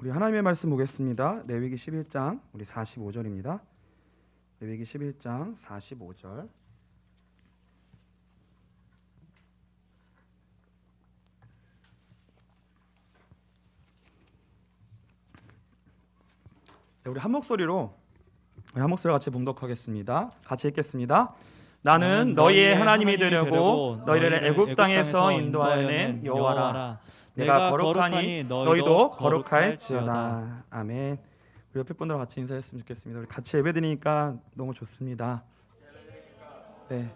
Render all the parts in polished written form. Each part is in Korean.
우리 하나님의 말씀 보겠습니다. 레위기 11장 우리 45절입니다. 레위기 11장 45절. 우리 한 목소리로 같이 봉독하겠습니다. 같이 읽겠습니다. 나는 너희의 하나님이 되려고 너희를 애굽 땅에서 인도하여낸 여호와라. 내가 거룩하니 너희도 거룩할지어다. 아멘. 우리 옆에 분들과 같이 인사했으면 좋겠습니다. 우리 같이 예배드리니까 너무 좋습니다. 네.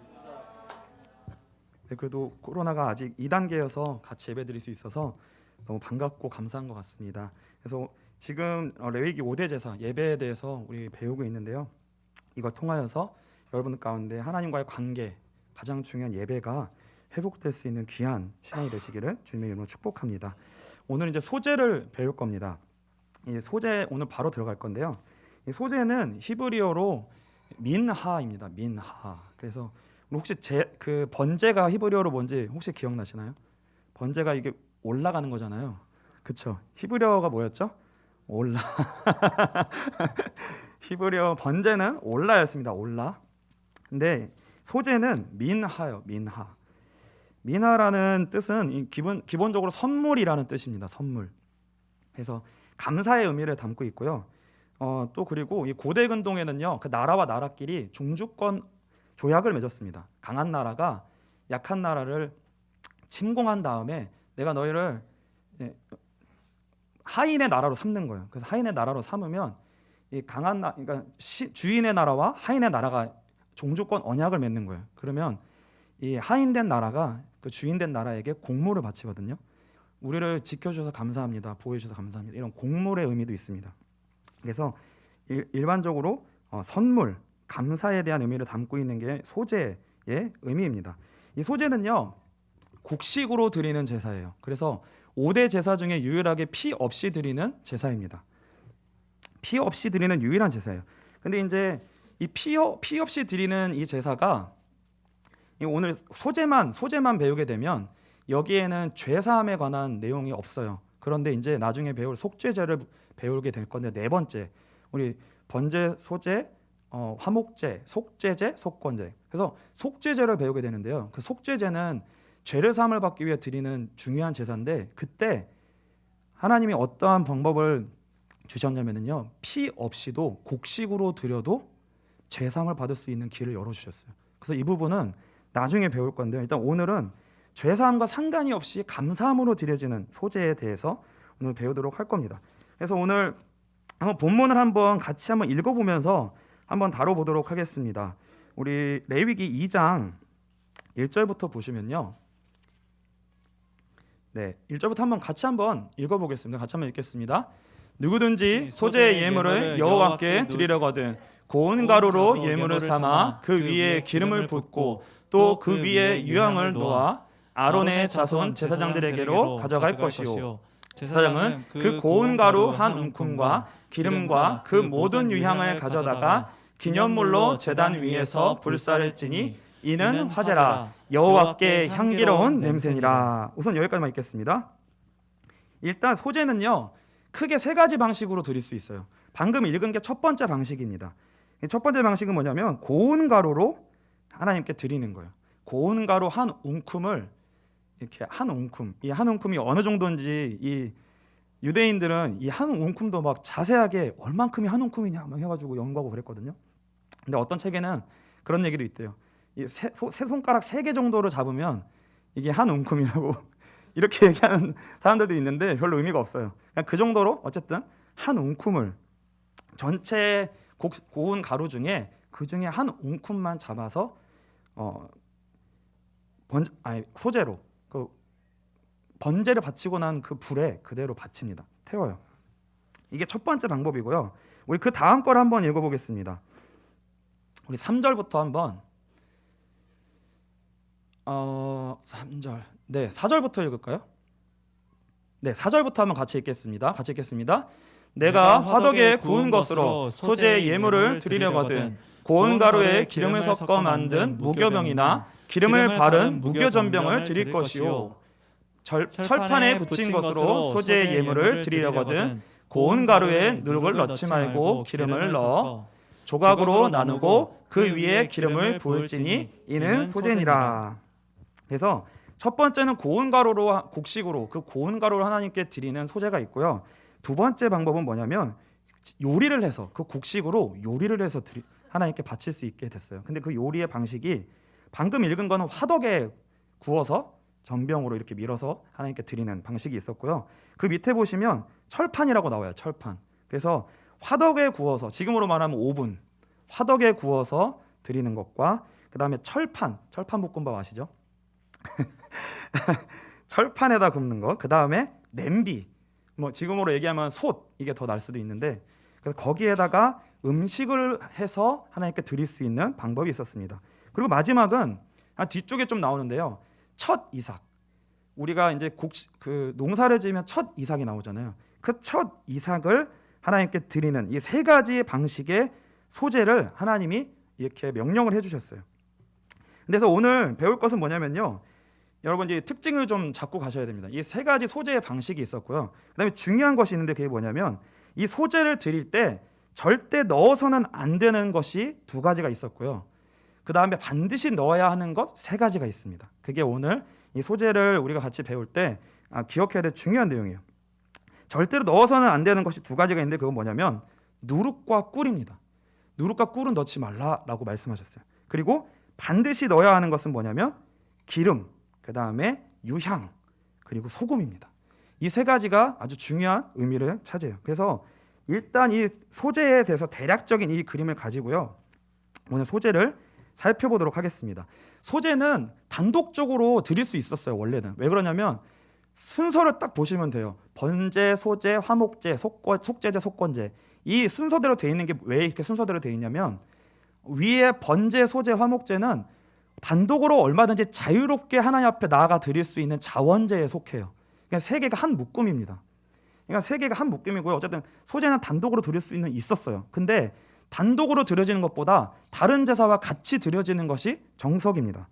그래도 코로나가 아직 2단계여서 같이 예배드릴 수 있어서 너무 반갑고 감사한 것 같습니다. 그래서 지금 레위기 5대 제사 예배에 대해서 우리 배우고 있는데요. 이걸 통하여서 여러분 가운데 하나님과의 관계, 가장 중요한 예배가 회복될 수 있는 귀한 시간이 되시기를 주님의 이름으로 축복합니다. 오늘 이제 소제를 배울 겁니다. 이 소제 오늘 바로 들어갈 건데요. 이 소제는 히브리어로 민하입니다. 민하. 그래서 혹시 그 번제가 히브리어로 뭔지 혹시 기억나시나요? 번제가 이게 올라가는 거잖아요. 그렇죠? 히브리어가 뭐였죠? 올라. 히브리어 번제는 올라였습니다. 올라. 근데 소제는 민하요. 민하. 민하라는 뜻은 기본적으로 선물이라는 뜻입니다. 선물. 그래서 감사의 의미를 담고 있고요. 또 그리고 이 고대 근동에는요, 그 나라와 나라끼리 종주권 조약을 맺었습니다. 강한 나라가 약한 나라를 침공한 다음에 내가 너희를 하인의 나라로 삼는 거예요. 그래서 하인의 나라로 삼으면 이 그러니까 주인의 나라와 하인의 나라가 종주권 언약을 맺는 거예요. 그러면 이 하인된 나라가 그 주인된 나라에게 공물을 바치거든요. 우리를 지켜주셔서 감사합니다. 보호해주셔서 감사합니다. 이런 공물의 의미도 있습니다. 그래서 일반적으로 선물, 감사에 대한 의미를 담고 있는 게 소제의 의미입니다. 이 소제는요, 곡식으로 드리는 제사예요. 그래서 5대 제사 중에 유일하게 피 없이 드리는 제사입니다. 피 없이 드리는 유일한 제사예요. 근데 이제 이 피 없이 드리는 이 제사가 오늘 소제만 배우게 되면 여기에는 죄사함에 관한 내용이 없어요. 그런데 이제 나중에 배울 속죄제를 배우게 될 건데, 네 번째 우리 번제, 소제, 화목제, 속죄제, 속건제. 그래서 속죄제를 배우게 되는데요. 그 속죄제는 죄를 사함을 받기 위해 드리는 중요한 제사인데, 그때 하나님이 어떠한 방법을 주셨냐면요, 피 없이도 곡식으로 드려도 죄 사함을 받을 수 있는 길을 열어주셨어요. 그래서 이 부분은 나중에 배울 건데요. 일단 오늘은 죄사함과 상관이 없이 감사함으로 드려지는 소제에 대해서 오늘 배우도록 할 겁니다. 그래서 오늘 한번 본문을 같이 읽어보면서 한번 다뤄보도록 하겠습니다. 우리 레위기 2장 1절부터 보시면요. 네, 1절부터 같이 읽어보겠습니다. 같이 읽겠습니다. 누구든지 소제의 예물을 여호와께 드리려거든 고운 가루로 예물을 삼아 그 위에 기름을 붓고 또 그 위에 유향을 놓아 아론의 자손 제사장들에게로 가져갈 것이요, 제사장은 그 고운 가루 한 움큼과 기름과 그 모든 유향을 가져다가 기념물로 제단 위에서 불사를 찌니 이는 화제라, 여호와께 향기로운 냄새니라. 우선 여기까지만 읽겠습니다. 일단 소제는요, 크게 세 가지 방식으로 드릴 수 있어요. 방금 읽은 게 첫 번째 방식입니다. 첫 번째 방식은 뭐냐면 고운 가루로 하나님께 드리는 거예요. 고운 가루 한 웅큼을 이렇게 한 웅큼, 이 한 웅큼이 어느 정도인지 이 유대인들은 이 한 웅큼도 막 자세하게 얼만큼이 한 웅큼이냐 막 해가지고 연구하고 그랬거든요. 근데 어떤 책에는 그런 얘기도 있대요. 이 세 손가락 3개 정도로 잡으면 이게 한 웅큼이라고 이렇게 얘기하는 사람들도 있는데 별로 의미가 없어요. 그냥 그 정도로 어쨌든 한 웅큼을 전체 고운 가루 중에 그 중에 한 웅큼만 잡아서 소제로 그 번제를 바치고 난 그 불에 그대로 바칩니다. 태워요. 이게 첫 번째 방법이고요. 우리 그 다음 걸 한번 읽어보겠습니다. 우리 3절부터 한번 3절. 네, 4절부터 읽을까요? 네, 4절부터 한번 같이 읽겠습니다. 내가 화덕에 구운 것으로 소제의 예물을 드리려거든 고운 가루에 기름을 섞어 만든 무교병이나 기름을 바른 무교전병을 드릴 것이요, 철판에 붙인 것으로 소제의 예물을 드리려거든 고운 가루에 누룩을 넣지 말고 기름을 넣어 조각으로 나누고 그 위에 기름을 부을지니 이는 소제니라. 그래서 첫 번째는 고운 가루로 곡식으로 그 고운 가루를 하나님께 드리는 소제가 있고요. 두 번째 방법은 뭐냐면 요리를 해서 그 곡식으로 요리를 해서 하나님께 바칠 수 있게 됐어요. 근데 그 요리의 방식이 방금 읽은 거는 화덕에 구워서 전병으로 이렇게 밀어서 하나님께 드리는 방식이 있었고요. 그 밑에 보시면 철판이라고 나와요. 철판. 그래서 화덕에 구워서, 지금으로 말하면 오븐, 화덕에 구워서 드리는 것과 그 다음에 철판 볶음밥 아시죠? 철판에다 굽는 거, 그 다음에 냄비, 뭐 지금으로 얘기하면 솥, 이게 더 날 수도 있는데, 그래서 거기에다가 음식을 해서 하나님께 드릴 수 있는 방법이 있었습니다. 그리고 마지막은 뒤쪽에 좀 나오는데요. 첫 이삭. 우리가 이제 그 농사를 지으면 첫 이삭이 나오잖아요. 그 첫 이삭을 하나님께 드리는 이 세 가지 방식의 소제를 하나님이 이렇게 명령을 해주셨어요. 그래서 오늘 배울 것은 뭐냐면요. 여러분 이제 특징을 좀 잡고 가셔야 됩니다. 이 세 가지 소제의 방식이 있었고요. 그다음에 중요한 것이 있는데 그게 뭐냐면 이 소제를 드릴 때 절대 넣어서는 안 되는 것이 두 가지가 있었고요. 그 다음에 반드시 넣어야 하는 것 세 가지가 있습니다. 그게 오늘 이 소제를 우리가 같이 배울 때 기억해야 될 중요한 내용이에요. 절대로 넣어서는 안 되는 것이 두 가지가 있는데 그건 뭐냐면 누룩과 꿀입니다. 누룩과 꿀은 넣지 말라라고 말씀하셨어요. 그리고 반드시 넣어야 하는 것은 뭐냐면 기름, 그 다음에 유향, 그리고 소금입니다. 이 세 가지가 아주 중요한 의미를 차지해요. 그래서 일단 이 소제에 대해서 대략적인 이 그림을 가지고요. 오늘 소제를 살펴보도록 하겠습니다. 소제는 단독적으로 드릴 수 있었어요. 원래는. 왜 그러냐면 순서를 딱 보시면 돼요. 번제, 소제, 화목제, 속제제, 속건제. 이 순서대로 돼 있는 게 왜 이렇게 순서대로 돼 있냐면 위에 번제, 소제, 화목제는 단독으로 얼마든지 자유롭게 하나님 앞에 나아가 드릴 수 있는 자원제에 속해요. 그러니까 세 개가 한 묶음입니다. 그러니까 세 개가 한 묶음이고요. 어쨌든 소제는 단독으로 드릴 수 있었어요. 근데 단독으로 드려지는 것보다 다른 제사와 같이 드려지는 것이 정석입니다.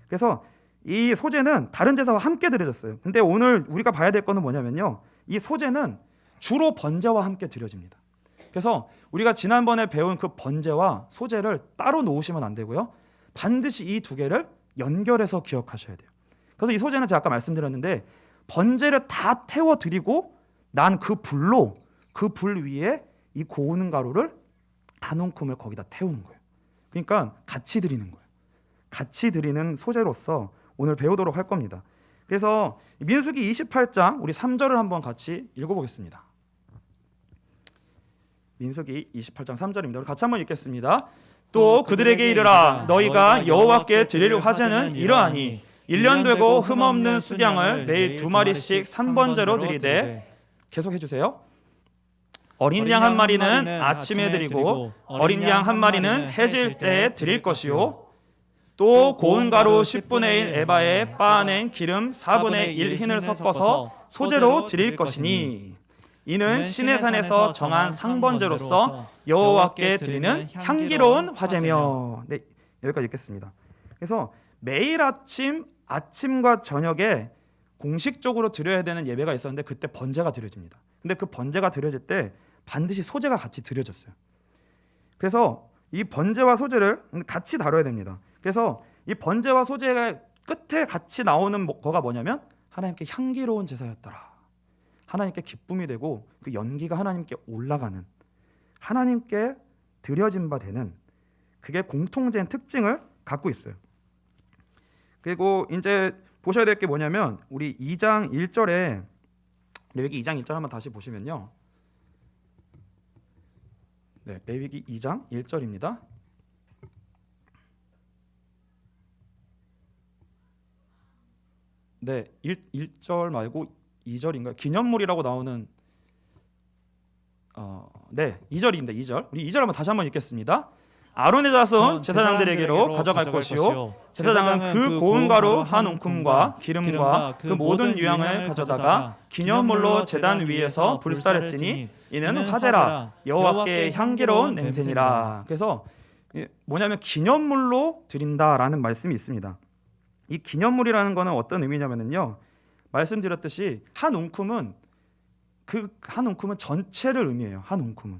그래서 이 소제는 다른 제사와 함께 드려졌어요. 근데 오늘 우리가 봐야 될 거는 뭐냐면요. 이 소제는 주로 번제와 함께 드려집니다. 그래서 우리가 지난번에 배운 그 번제와 소제를 따로 놓으시면 안 되고요. 반드시 이 두 개를 연결해서 기억하셔야 돼요. 그래서 이 소제는 제가 아까 말씀드렸는데 번제를 다 태워 드리고 난 그 불 위에 이 고운 가루를 한 움큼을 거기다 태우는 거예요. 그러니까 같이 드리는 거예요. 같이 드리는 소제로서 오늘 배우도록 할 겁니다. 그래서 민수기 28장 우리 3절을 한번 같이 읽어보겠습니다. 민수기 28장 3절입니다. 우리 같이 한번 읽겠습니다. 또 그들에게 이르라 너희가 여호와께 드리려 하자는 이러하니 1년 되고 흠없는 수량을 매일 2마리씩 3번제로 드리되 계속 해주세요. 어린 양 한 마리는 아침에 드리고 어린 양 한 마리는 해질 때에 드릴 것이요 또 고운 가루 10분의 1 에바에 빻아낸 기름 4분의 1 흰을 섞어서 소제로 드릴 것이니 이는 시내 산에서 정한 상번제로서 여호와께 드리는 향기로운 화제며. 네, 여기까지 읽겠습니다. 그래서 매일 아침과 저녁에 공식적으로 드려야 되는 예배가 있었는데 그때 번제가 드려집니다. 근데 그 번제가 드려질 때 반드시 소제가 같이 드려졌어요. 그래서 이 번제와 소제를 같이 다뤄야 됩니다. 그래서 이 번제와 소제가 끝에 같이 나오는 거가 뭐냐면 하나님께 향기로운 제사였더라. 하나님께 기쁨이 되고 그 연기가 하나님께 올라가는, 하나님께 드려진 바 되는, 그게 공통된 특징을 갖고 있어요. 그리고 이제 보셔야 될 게 뭐냐면 우리 2장 1절에 레위기 2장 1절 한번 다시 보시면요. 네, 레위기 2장 1절입니다. 네, 1절 말고 2절인가요? 기념물이라고 나오는 네, 2절입니다. 2절. 우리 2절 한번 다시 한번 읽겠습니다. 아론의 자손 제사장들에게로 가져갈 것이요 제사장은 그 고운 가루 한 움큼과 기름과 그 모든 유향을 가져다가 기념물로 제단 위에서 불사랬지니 이는 화제라 여호와께 향기로운 냄새니라. 그래서 뭐냐면 기념물로 드린다라는 말씀이 있습니다. 이 기념물이라는 거는 어떤 의미냐면요, 말씀드렸듯이 한 움큼은 그 한 움큼은 전체를 의미해요. 한 움큼은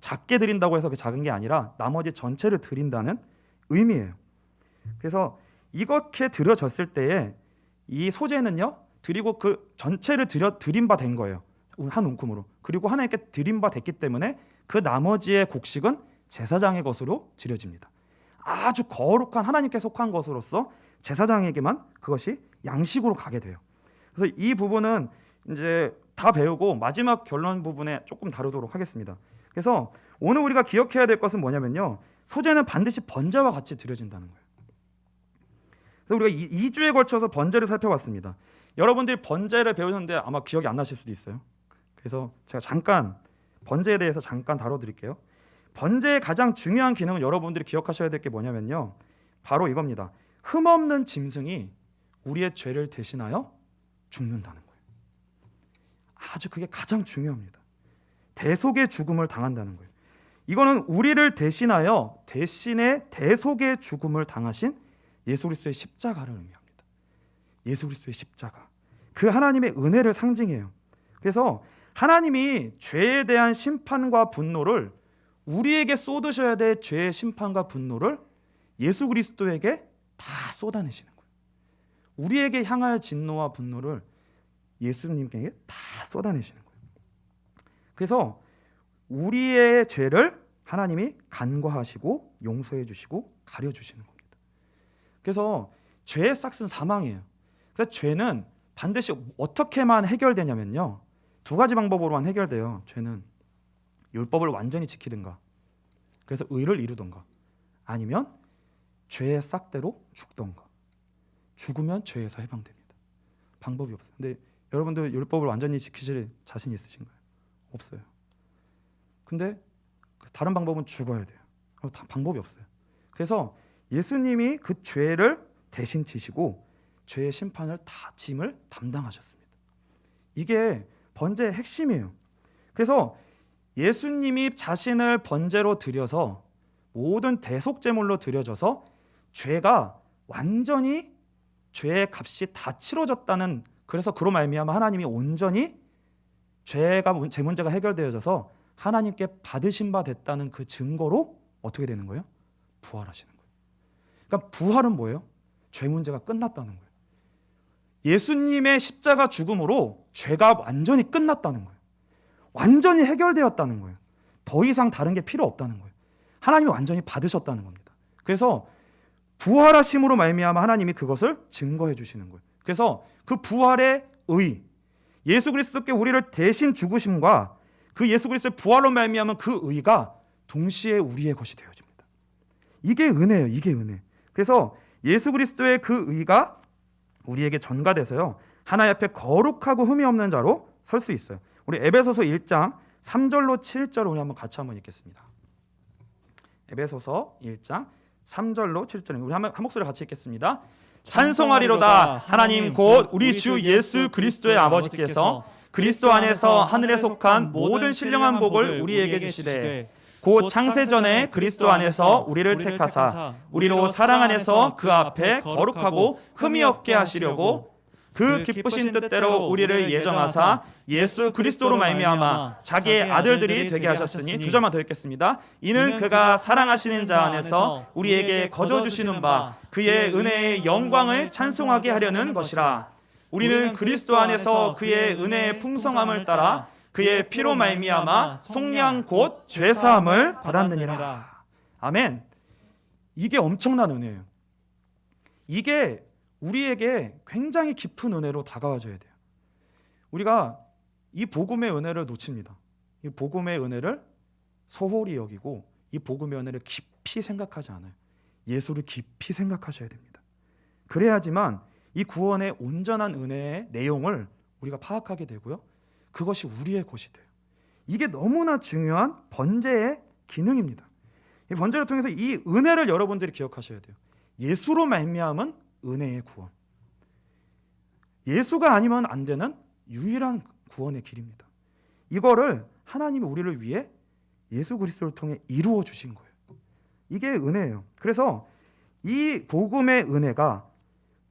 작게 드린다고 해서 그 작은 게 아니라 나머지 전체를 드린다는 의미예요. 그래서 이렇게 드려졌을 때에 이 소재는요, 드리고 그 전체를 드린 바 된 거예요. 한 움큼으로. 그리고 하나님께 드린 바 됐기 때문에 그 나머지의 곡식은 제사장의 것으로 드려집니다. 아주 거룩한 하나님께 속한 것으로서 제사장에게만 그것이 양식으로 가게 돼요. 그래서 이 부분은 이제 다 배우고 마지막 결론 부분에 조금 다루도록 하겠습니다. 그래서 오늘 우리가 기억해야 될 것은 뭐냐면요, 소재는 반드시 번제와 같이 드려진다는 거예요. 그래서 우리가 2주에 걸쳐서 번제를 살펴봤습니다. 여러분들이 번제를 배우셨는데 아마 기억이 안 나실 수도 있어요. 그래서 제가 잠깐 번제에 대해서 잠깐 다뤄드릴게요. 번제의 가장 중요한 기능은 여러분들이 기억하셔야 될 게 뭐냐면요, 바로 이겁니다. 흠없는 짐승이 우리의 죄를 대신하여 죽는다는 거예요. 아주 그게 가장 중요합니다. 대속의 죽음을 당한다는 거예요. 이거는 우리를 대신하여 대신에 대속의 죽음을 당하신 예수 그리스도의 십자가를 의미합니다. 예수 그리스도의 십자가, 그 하나님의 은혜를 상징해요. 그래서 하나님이 죄에 대한 심판과 분노를, 우리에게 쏟으셔야 될 죄의 심판과 분노를 예수 그리스도에게 다 쏟아내시는 거예요. 우리에게 향할 진노와 분노를 예수님께 다 쏟아내시는 거예요. 그래서 우리의 죄를 하나님이 간과하시고 용서해 주시고 가려 주시는 겁니다. 그래서 죄의 싹은 사망이에요. 그래서 죄는 반드시 어떻게만 해결되냐면요, 두 가지 방법으로만 해결돼요. 죄는 율법을 완전히 지키든가, 그래서 의를 이루든가, 아니면 죄의 싹대로 죽든가. 죽으면 죄에서 해방됩니다. 방법이 없어요. 근데 여러분들 율법을 완전히 지키실 자신 있으신가요? 없어요. 근데 다른 방법은 죽어야 돼요. 방법이 없어요. 그래서 예수님이 그 죄를 대신 지시고 죄의 심판을 다 짐을 담당하셨습니다. 이게 번제의 핵심이에요. 그래서 예수님이 자신을 번제로 드려서 모든 대속제물로 드려져서 죄가 완전히, 죄의 값이 다 치러졌다는, 그래서 그로 말미암아 하나님이 온전히 제 문제가 해결되어져서 하나님께 받으신 바 됐다는 그 증거로 어떻게 되는 거예요? 부활하시는 거예요. 그러니까 부활은 뭐예요? 죄 문제가 끝났다는 거예요. 예수님의 십자가 죽음으로 죄가 완전히 끝났다는 거예요. 완전히 해결되었다는 거예요. 더 이상 다른 게 필요 없다는 거예요. 하나님이 완전히 받으셨다는 겁니다. 그래서 부활하심으로 말미암아 하나님이 그것을 증거해 주시는 거예요. 그래서 그 부활의 의, 예수 그리스도께 우리를 대신 죽으심과 그 예수 그리스도의 부활로 말미암은 그 의가 동시에 우리의 것이 되어집니다. 이게 은혜예요. 이게 은혜. 그래서 예수 그리스도의 그 의가 우리에게 전가돼서요, 하나님 앞에 거룩하고 흠이 없는 자로 설 수 있어요. 우리 에베소서 1장 3절로 7절을 우리 한번 같이 한번 읽겠습니다. 에베소서 1장 3절로 7절, 우리 한 목소리 같이 읽겠습니다. 찬송하리로다. 하나님 곧 우리 주 예수 그리스도의 아버지께서 그리스도 안에서 하늘에 속한 모든 신령한 복을 우리에게 주시되, 곧 창세전에 그리스도 안에서 우리를 택하사 우리로 사랑 안에서 그 앞에 거룩하고 흠이 없게 하시려고 그 기쁘신 뜻대로 우리를 예정하사 예수 그리스도로 말미암아 자기의 아들들이 되게 하셨으니, 두 절만 더 읽겠습니다. 이는 그가 사랑하시는 자 안에서 우리에게 거저 주시는 바 그의 은혜의 영광을 찬송하게 하려는 것이라. 우리는 그리스도 안에서 그의 은혜의 풍성함을 따라 그의 피로 말미암아 속량 곧 죄사함을 받았느니라. 아멘. 이게 엄청난 은혜예요. 이게 우리에게 굉장히 깊은 은혜로 다가와줘야 돼요. 우리가 이 복음의 은혜를 놓칩니다. 이 복음의 은혜를 소홀히 여기고 이 복음의 은혜를 깊이 생각하지 않아요. 예수를 깊이 생각하셔야 됩니다. 그래야지만 이 구원의 온전한 은혜의 내용을 우리가 파악하게 되고요, 그것이 우리의 것이 돼요. 이게 너무나 중요한 번제의 기능입니다. 이 번제를 통해서 이 은혜를 여러분들이 기억하셔야 돼요. 예수로 말미암은 은혜의 구원, 예수가 아니면 안 되는 유일한 구원의 길입니다. 이거를 하나님이 우리를 위해 예수 그리스도를 통해 이루어 주신 거예요. 이게 은혜예요. 그래서 이 복음의 은혜가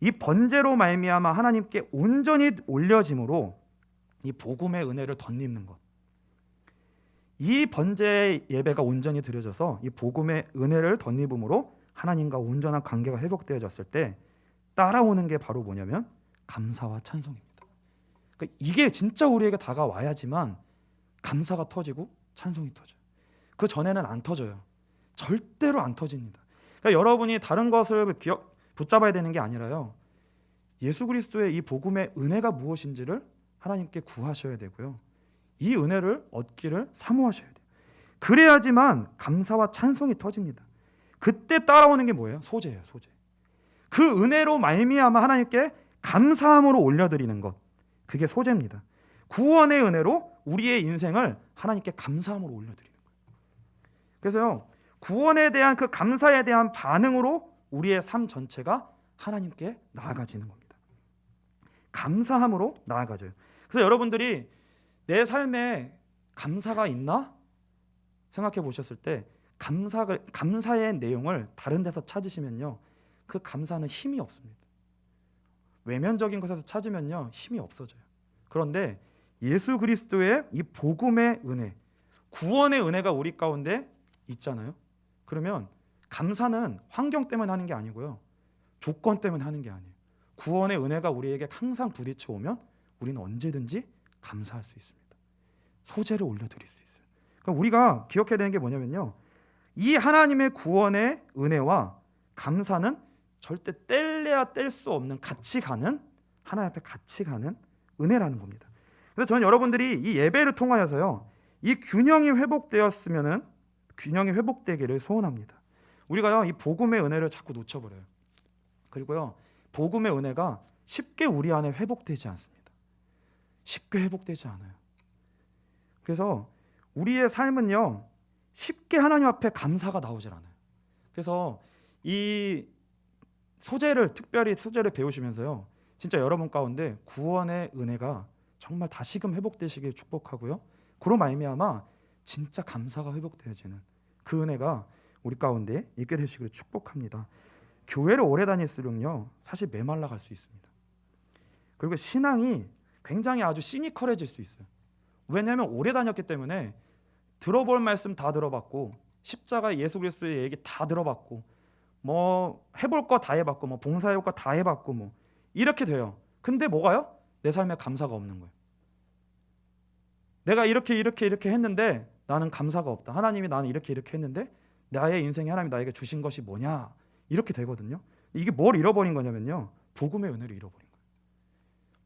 이 번제로 말미암아 하나님께 온전히 올려짐으로 이 복음의 은혜를 덧입는 것. 이 번제 예배가 온전히 드려져서 이 복음의 은혜를 덧입음으로 하나님과 온전한 관계가 회복되어졌을 때 따라오는 게 바로 뭐냐면 감사와 찬송입니다. 그러니까 이게 진짜 우리에게 다가와야지만 감사가 터지고 찬송이 터져요. 그 전에는 안 터져요. 절대로 안 터집니다. 그러니까 여러분이 다른 것을 붙잡아야 되는 게 아니라요, 예수 그리스도의 이 복음의 은혜가 무엇인지를 하나님께 구하셔야 되고요, 이 은혜를 얻기를 사모하셔야 돼요. 그래야지만 감사와 찬송이 터집니다. 그때 따라오는 게 뭐예요? 소제예요. 소제. 그 은혜로 말미암아 하나님께 감사함으로 올려드리는 것, 그게 소제입니다. 구원의 은혜로 우리의 인생을 하나님께 감사함으로 올려드리는 거예요. 그래서요, 구원에 대한 그 감사에 대한 반응으로 우리의 삶 전체가 하나님께 나아가지는 겁니다. 감사함으로 나아가져요. 그래서 여러분들이 내 삶에 감사가 있나 생각해 보셨을 때 감사의 내용을 다른 데서 찾으시면요, 그 감사는 힘이 없습니다. 외면적인 것에서 찾으면요, 힘이 없어져요. 그런데 예수 그리스도의 이 복음의 은혜, 구원의 은혜가 우리 가운데 있잖아요. 그러면 감사는 환경 때문에 하는 게 아니고요, 조건 때문에 하는 게 아니에요. 구원의 은혜가 우리에게 항상 부딪혀 오면 우리는 언제든지 감사할 수 있습니다. 소제를 올려드릴 수 있어요. 그러니까 우리가 기억해야 되는 게 뭐냐면요, 이 하나님의 구원의 은혜와 감사는 절대 뗄래야 뗄 수 없는, 같이 가는, 하나님 앞에 같이 가는 은혜라는 겁니다. 그래서 저는 여러분들이 이 예배를 통하여서요, 이 균형이 회복되었으면은 균형이 회복되기를 소원합니다. 우리가요, 이 복음의 은혜를 자꾸 놓쳐버려요. 그리고요, 복음의 은혜가 쉽게 우리 안에 회복되지 않습니다. 쉽게 회복되지 않아요. 그래서 우리의 삶은요, 쉽게 하나님 앞에 감사가 나오질 않아요. 그래서 이 특별히 소제를 배우시면서요, 진짜 여러분 가운데 구원의 은혜가 정말 다시금 회복되시길 축복하고요, 그로 말미암아 진짜 감사가 회복되어지는 그 은혜가 우리 가운데 있게 되시기를 축복합니다. 교회를 오래 다닐수록요, 사실 메말라 갈 수 있습니다. 그리고 신앙이 굉장히 아주 시니컬해질 수 있어요. 왜냐하면 오래 다녔기 때문에 들어볼 말씀 다 들어봤고, 십자가 예수 그리스도의 얘기 다 들어봤고, 뭐 해볼 거 다 해봤고, 뭐 봉사할 거 다 해봤고, 뭐 이렇게 돼요. 근데 뭐가요? 내 삶에 감사가 없는 거예요. 내가 이렇게 했는데 나는 감사가 없다. 하나님이 나는 이렇게 했는데 나의 인생에 하나님이 나에게 주신 것이 뭐냐, 이렇게 되거든요. 이게 뭘 잃어버린 거냐면요, 복음의 은혜를 잃어버린 거예요.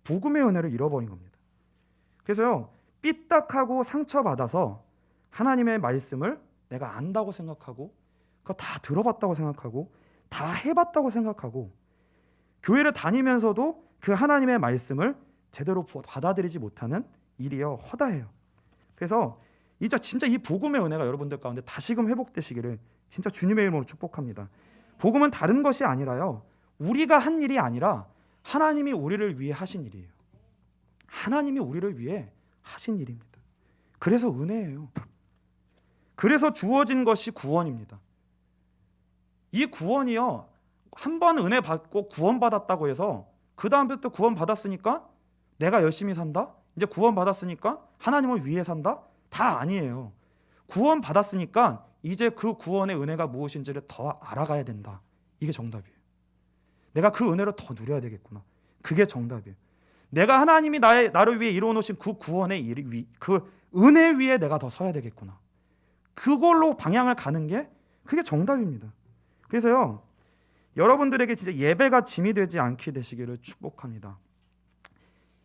복음의 은혜를 잃어버린 겁니다. 그래서요, 삐딱하고 상처받아서 하나님의 말씀을 내가 안다고 생각하고, 그거 다 들어봤다고 생각하고, 다 해봤다고 생각하고, 교회를 다니면서도 그 하나님의 말씀을 제대로 받아들이지 못하는 일이요, 허다해요. 그래서 이제 진짜 이 복음의 은혜가 여러분들 가운데 다시금 회복되시기를 진짜 주님의 이름으로 축복합니다. 복음은 다른 것이 아니라요, 우리가 한 일이 아니라 하나님이 우리를 위해 하신 일이에요. 하나님이 우리를 위해 하신 일입니다. 그래서 은혜예요. 그래서 주어진 것이 구원입니다. 이 구원이요, 한 번 은혜 받고 구원 받았다고 해서 그 다음부터 구원 받았으니까 내가 열심히 산다, 이제 구원 받았으니까 하나님을 위해 산다, 다 아니에요. 구원 받았으니까 이제 그 구원의 은혜가 무엇인지를 더 알아가야 된다. 이게 정답이에요. 내가 그 은혜를 더 누려야 되겠구나. 그게 정답이에요. 내가 하나님이 나를 위해 이루어놓으신 그 구원의 그 은혜 위에 내가 더 서야 되겠구나. 그걸로 방향을 가는 게 그게 정답입니다. 그래서요, 여러분들에게 진짜 예배가 짐이 되지 않게 되시기를 축복합니다.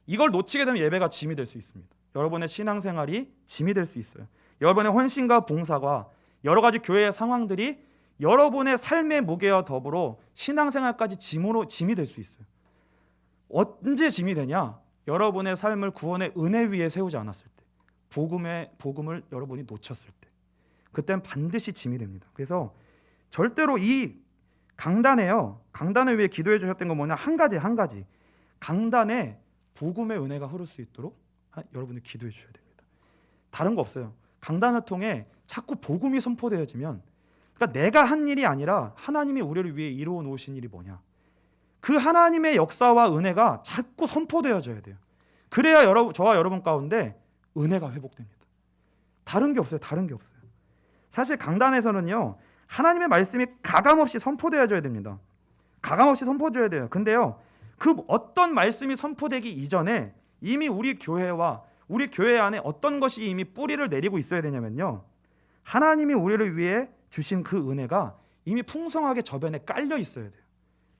이걸 놓치게 되면 예배가 짐이 될 수 있습니다. 여러분의 신앙생활이 짐이 될 수 있어요. 여러분의 헌신과 봉사가 여러 가지 교회의 상황들이 여러분의 삶의 무게와 더불어 신앙생활까지 짐이 될 수 있어요. 언제 짐이 되냐? 여러분의 삶을 구원의 은혜 위에 세우지 않았을 때, 복음을 여러분이 놓쳤을 때, 그때는 반드시 짐이 됩니다. 그래서 절대로 이 강단을 위해 기도해 주셨던 건 뭐냐? 한 가지 강단에 복음의 은혜가 흐를 수 있도록 여러분이 기도해 주셔야 됩니다. 다른 거 없어요. 강단을 통해 자꾸 복음이 선포되어지면, 그러니까 내가 한 일이 아니라 하나님이 우리를 위해 이루어 놓으신 일이 뭐냐, 그 하나님의 역사와 은혜가 자꾸 선포되어져야 돼요. 그래야 저와 여러분 가운데 은혜가 회복됩니다. 다른 게 없어요. 다른 게 없어요. 사실 강단에서는요, 하나님의 말씀이 가감없이 선포되어져야 됩니다. 가감없이 선포되어야 돼요. 근데요, 그 어떤 말씀이 선포되기 이전에 이미 우리 교회와 우리 교회 안에 어떤 것이 이미 뿌리를 내리고 있어야 되냐면요, 하나님이 우리를 위해 주신 그 은혜가 이미 풍성하게 저변에 깔려 있어야 돼요.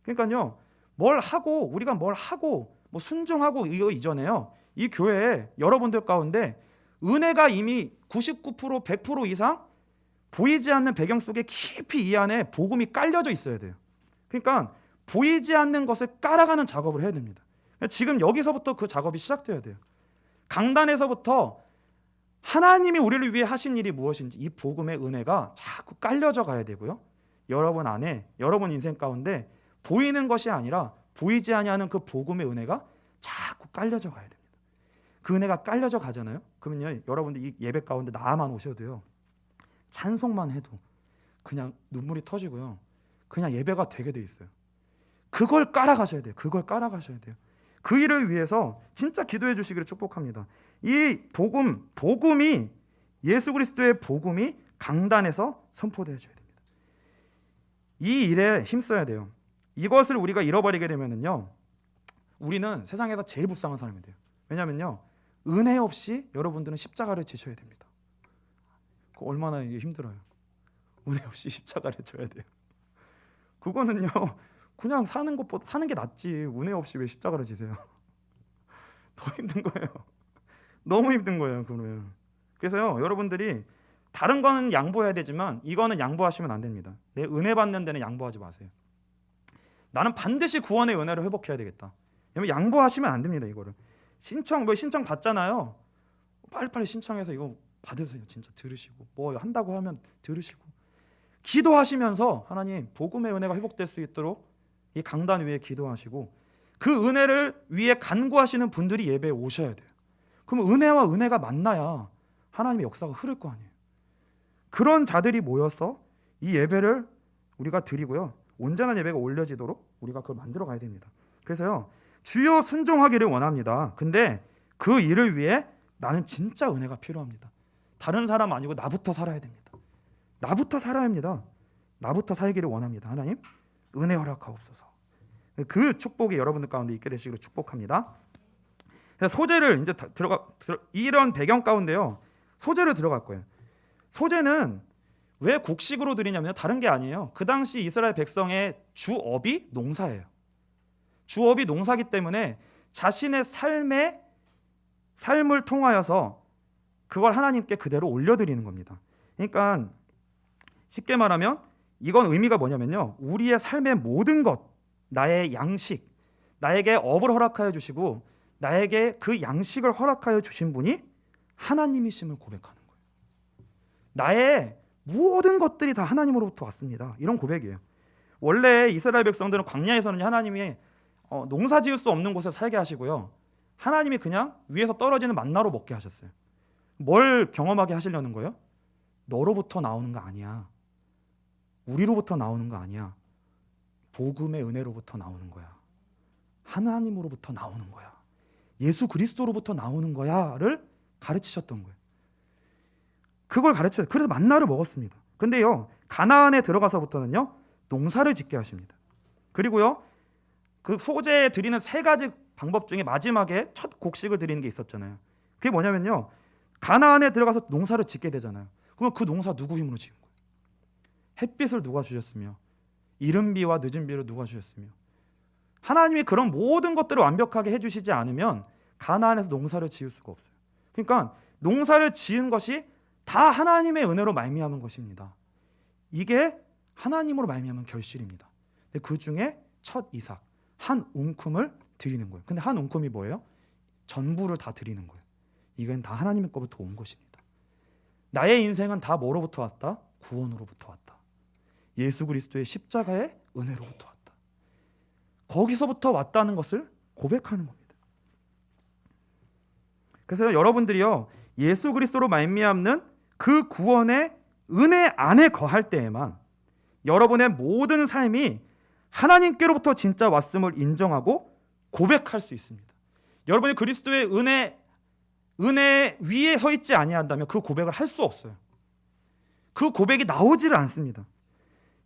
그러니까요, 우리가 뭘 하고 뭐 순종하고 이거 이전에요, 이 교회에 여러분들 가운데 은혜가 이미 99% 100% 이상 보이지 않는 배경 속에 깊이 이 안에 복음이 깔려져 있어야 돼요. 그러니까 보이지 않는 것을 깔아가는 작업을 해야 됩니다. 지금 여기서부터 그 작업이 시작돼야 돼요. 강단에서부터 하나님이 우리를 위해 하신 일이 무엇인지 이 복음의 은혜가 자꾸 깔려져 가야 되고요, 여러분 안에, 여러분 인생 가운데 보이는 것이 아니라 보이지 아니하는 그 복음의 은혜가 자꾸 깔려져 가야 됩니다. 그 은혜가 깔려져 가잖아요. 그러면요, 여러분들 이 예배 가운데 나만 오셔도요, 찬송만 해도 그냥 눈물이 터지고요, 그냥 예배가 되게 돼 있어요. 그걸 깔아가셔야 돼요. 그걸 깔아가셔야 돼요. 그 일을 위해서 진짜 기도해 주시기를 축복합니다. 이 복음이, 예수 그리스도의 복음이 강단에서 선포되어져야 됩니다. 이 일에 힘써야 돼요. 이것을 우리가 잃어버리게 되면은요, 우리는 세상에서 제일 불쌍한 사람이 돼요. 왜냐면요, 은혜 없이 여러분들은 십자가를 지셔야 됩니다. 얼마나 힘들어요. 은혜 없이 십자가를 져야 돼요. 그거는요, 그냥 사는 게 낫지. 은혜 없이 왜 십자가를 지세요? 더 힘든 거예요. 너무 힘든 거예요. 그러면. 그래서요, 여러분들이 다른 거는 양보해야 되지만 이거는 양보하시면 안 됩니다. 내 은혜 받는 데는 양보하지 마세요. 나는 반드시 구원의 은혜를 회복해야 되겠다. 양보하시면 안 됩니다. 이거를 신청 받잖아요. 빨리빨리 신청해서 이거 받으세요. 진짜 들으시고 뭐 한다고 하면 들으시고 기도하시면서 하나님 복음의 은혜가 회복될 수 있도록 이 강단 위에 기도하시고 그 은혜를 위해 간구하시는 분들이 예배에 오셔야 돼요. 그럼 은혜와 은혜가 만나야 하나님의 역사가 흐를 거 아니에요. 그런 자들이 모여서 이 예배를 우리가 드리고요, 온전한 예배가 올려지도록 우리가 그걸 만들어 가야 됩니다. 그래서요, 주여 순종하기를 원합니다. 근데 그 일을 위해 나는 진짜 은혜가 필요합니다. 다른 사람 아니고 나부터 살아야 됩니다. 나부터 살아야 합니다. 나부터 살기를 원합니다. 하나님 은혜 허락하옵소서. 그 축복이 여러분들 가운데 있게 되시기를 축복합니다. 소재를 이제 이런 배경 가운데요, 소재를 들어갈 거예요. 소재는 왜 곡식으로 드리냐면 다른 게 아니에요. 그 당시 이스라엘 백성의 주업이 농사예요. 주업이 농사기 때문에 자신의 삶을 통하여서 그걸 하나님께 그대로 올려드리는 겁니다. 그러니까 쉽게 말하면 이건 의미가 뭐냐면요, 우리의 삶의 모든 것, 나의 양식, 나에게 업을 허락하여 주시고 나에게 그 양식을 허락하여 주신 분이 하나님이심을 고백하는 거예요. 나의 모든 것들이 다 하나님으로부터 왔습니다. 이런 고백이에요. 원래 이스라엘 백성들은 광야에서는 하나님이 농사 지을 수 없는 곳에 살게 하시고요, 하나님이 그냥 위에서 떨어지는 만나로 먹게 하셨어요. 뭘 경험하게 하시려는 거예요? 너로부터 나오는 거 아니야. 우리로부터 나오는 거 아니야. 복음의 은혜로부터 나오는 거야. 하나님으로부터 나오는 거야. 예수 그리스도로부터 나오는 거야를 가르치셨던 거예요. 그걸 가르쳐요. 그래서 만나를 먹었습니다. 근데요, 가나안에 들어가서부터는요, 농사를 짓게 하십니다. 그리고요, 그 소재에 드리는 세 가지 방법 중에 마지막에 첫 곡식을 드리는 게 있었잖아요. 그게 뭐냐면요, 가나안에 들어가서 농사를 짓게 되잖아요. 그러면 그 농사 누구 힘으로 지은 거예요? 햇빛을 누가 주셨으며 이른 비와 늦은 비를 누가 주셨으며 하나님이 그런 모든 것들을 완벽하게 해주시지 않으면 가나안에서 농사를 지을 수가 없어요. 그러니까 농사를 지은 것이 다 하나님의 은혜로 말미암은 것입니다. 이게 하나님으로 말미암은 결실입니다. 근데 그 중에 첫 이삭, 한 웅큼을 드리는 거예요. 근데 한 웅큼이 뭐예요? 전부를 다 드리는 거예요. 이건 다 하나님의 것부터 온 것입니다. 나의 인생은 다 뭐로부터 왔다? 구원으로부터 왔다. 예수 그리스도의 십자가의 은혜로부터 왔다. 거기서부터 왔다는 것을 고백하는 겁니다. 그래서 여러분들이요, 예수 그리스도로 말미암는 그 구원의 은혜 안에 거할 때에만 여러분의 모든 삶이 하나님께로부터 진짜 왔음을 인정하고 고백할 수 있습니다. 여러분이 그리스도의 은혜 위에 서 있지 아니한다면 그 고백을 할 수 없어요. 그 고백이 나오지를 않습니다.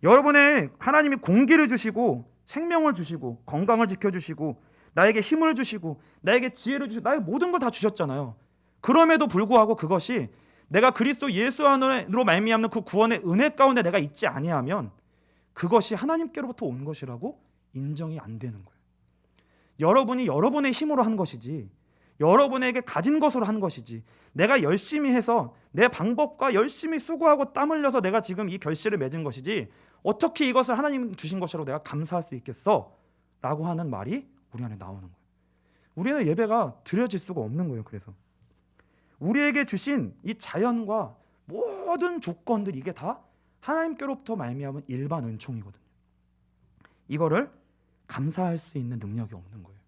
여러분의 하나님이 공기를 주시고 생명을 주시고 건강을 지켜주시고 나에게 힘을 주시고 나에게 지혜를 주시고 나의 모든 걸 다 주셨잖아요. 그럼에도 불구하고 그것이 내가 그리스도 예수 안으로 말미암는 그 구원의 은혜 가운데 내가 있지 아니하면 그것이 하나님께로부터 온 것이라고 인정이 안 되는 거예요. 여러분이 여러분의 힘으로 한 것이지 여러분에게 가진 것으로 한 것이지 내가 열심히 해서 내 방법과 열심히 수고하고 땀 흘려서 내가 지금 이 결실을 맺은 것이지 어떻게 이것을 하나님 주신 것이라고 내가 감사할 수 있겠어? 라고 하는 말이 우리 안에 나오는 거예요. 우리는 예배가 드려질 수가 없는 거예요. 그래서 우리에게 주신 이 자연과 모든 조건들 이게 다 하나님께로부터 말미암은 일반 은총이거든요. 이거를 감사할 수 있는 능력이 없는 거예요.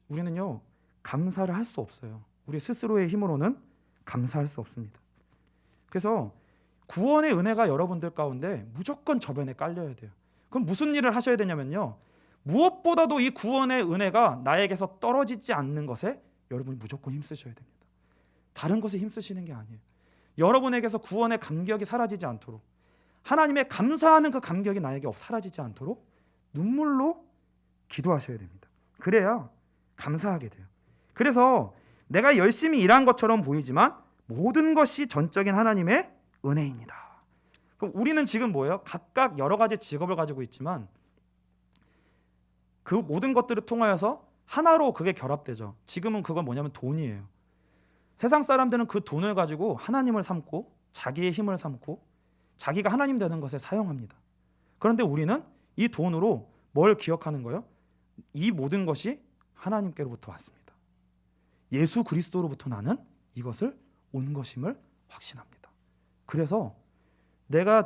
우리는요 감사를 할 수 없어요. 우리 스스로의 힘으로는 감사할 수 없습니다. 그래서 구원의 은혜가 여러분들 가운데 무조건 저변에 깔려야 돼요. 그럼 무슨 일을 하셔야 되냐면요, 무엇보다도 이 구원의 은혜가 나에게서 떨어지지 않는 것에 여러분이 무조건 힘쓰셔야 됩니다. 다른 것에 힘쓰시는 게 아니에요. 여러분에게서 구원의 감격이 사라지지 않도록, 하나님의 감사하는 그 감격이 나에게 사라지지 않도록 눈물로 기도하셔야 됩니다. 그래야 감사하게 돼요. 그래서 내가 열심히 일한 것처럼 보이지만 모든 것이 전적인 하나님의 은혜입니다. 그럼 우리는 지금 뭐예요? 각각 여러 가지 직업을 가지고 있지만 그 모든 것들을 통하여서 하나로 그게 결합되죠. 지금은 그건 뭐냐면 돈이에요. 세상 사람들은 그 돈을 가지고 하나님을 삼고 자기의 힘을 삼고 자기가 하나님 되는 것에 사용합니다. 그런데 우리는 이 돈으로 뭘 기억하는 거예요? 이 모든 것이 하나님께로부터 왔습니다. 예수 그리스도로부터 나는 이것을 온 것임을 확신합니다. 그래서 내가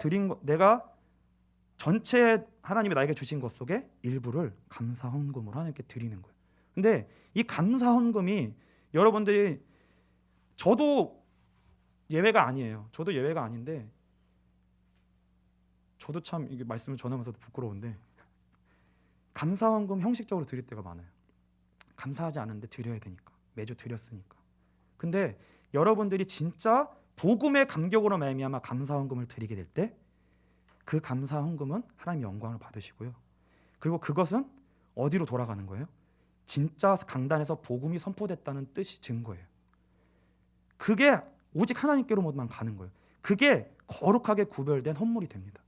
전체 하나님이 나에게 주신 것 속에 일부를 감사 헌금으로 하나님께 드리는 거예요. 근데 이 감사 헌금이 여러분들이, 저도 예외가 아니에요. 저도 예외가 아닌데 저도 참 이게 말씀을 전하면서도 부끄러운데 감사 헌금 형식적으로 드릴 때가 많아요. 감사하지 않은데 드려야 되니까, 매주 드렸으니까. 근데 여러분들이 진짜 복음의 감격으로 말미암아 감사 헌금을 드리게 될 때 그 감사 헌금은 하나님의 영광을 받으시고요. 그리고 그것은 어디로 돌아가는 거예요? 진짜 강단에서 복음이 선포됐다는 뜻이 증거예요. 그게 오직 하나님께로만 가는 거예요. 그게 거룩하게 구별된 헌물이 됩니다.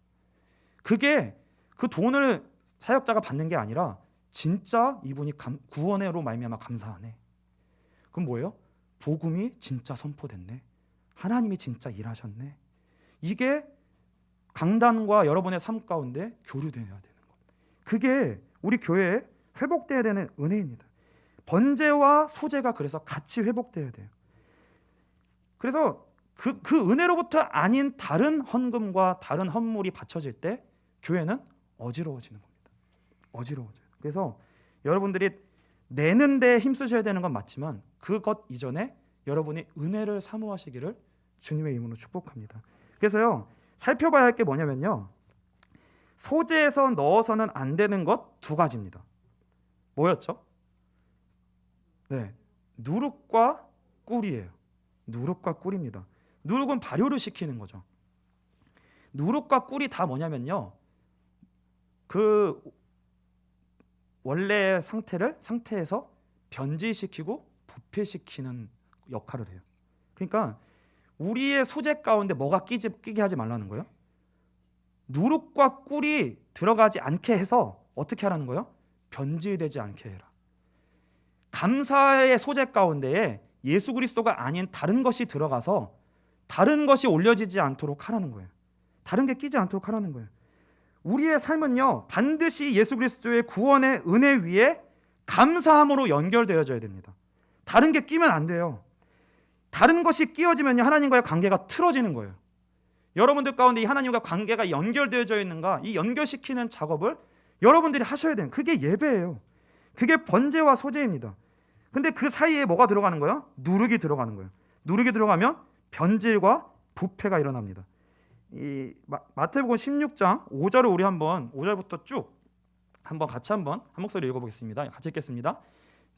그게 그 돈을 사역자가 받는 게 아니라 진짜 이분이 구원으로 말미암아 감사하네. 그럼 뭐예요? 복음이 진짜 선포됐네. 하나님이 진짜 일하셨네. 이게 강단과 여러분의 삶 가운데 교류되어야 되는 겁니다. 그게 우리 교회에 회복되어야 되는 은혜입니다. 번제와 소제가 그래서 같이 회복되어야 돼요. 그래서 그 은혜로부터 아닌 다른 헌금과 다른 헌물이 바쳐질 때 교회는 어지러워지는 겁니다. 어지러워져요. 그래서 여러분들이 내는 데 힘쓰셔야 되는 건 맞지만 그것 이전에 여러분이 은혜를 사모하시기를 주님의 이름으로 축복합니다. 그래서요, 살펴봐야 할 게 뭐냐면요, 소재에서 넣어서는 안 되는 것 두 가지입니다. 뭐였죠? 네, 누룩과 꿀이에요. 누룩과 꿀입니다. 누룩은 발효를 시키는 거죠. 누룩과 꿀이 다 뭐냐면요, 그 원래 상태에서 변질시키고 부패시키는 역할을 해요. 그러니까 우리의 소재 가운데 뭐가 끼게 하지 말라는 거예요. 누룩과 꿀이 들어가지 않게 해서 어떻게 하라는 거예요? 변질되지 않게 해라. 감사의 소재 가운데에 예수 그리스도가 아닌 다른 것이 들어가서 다른 것이 올려지지 않도록 하라는 거예요. 다른 게 끼지 않도록 하라는 거예요. 우리의 삶은요, 반드시 예수 그리스도의 구원의 은혜 위에 감사함으로 연결되어져야 됩니다. 다른 게 끼면 안 돼요. 다른 것이 끼어지면 하나님과의 관계가 틀어지는 거예요. 여러분들 가운데 이 하나님과 관계가 연결되어져 있는가, 이 연결시키는 작업을 여러분들이 하셔야 돼요. 그게 예배예요. 그게 번제와 소제입니다. 근데 그 사이에 뭐가 들어가는 거예요? 누룩이 들어가는 거예요. 누룩이 들어가면 변질과 부패가 일어납니다. 이 마태복음 16장 5절을 우리 한번 5절부터 쭉 한번 같이 한번 한 목소리 읽어보겠습니다. 같이 읽겠습니다.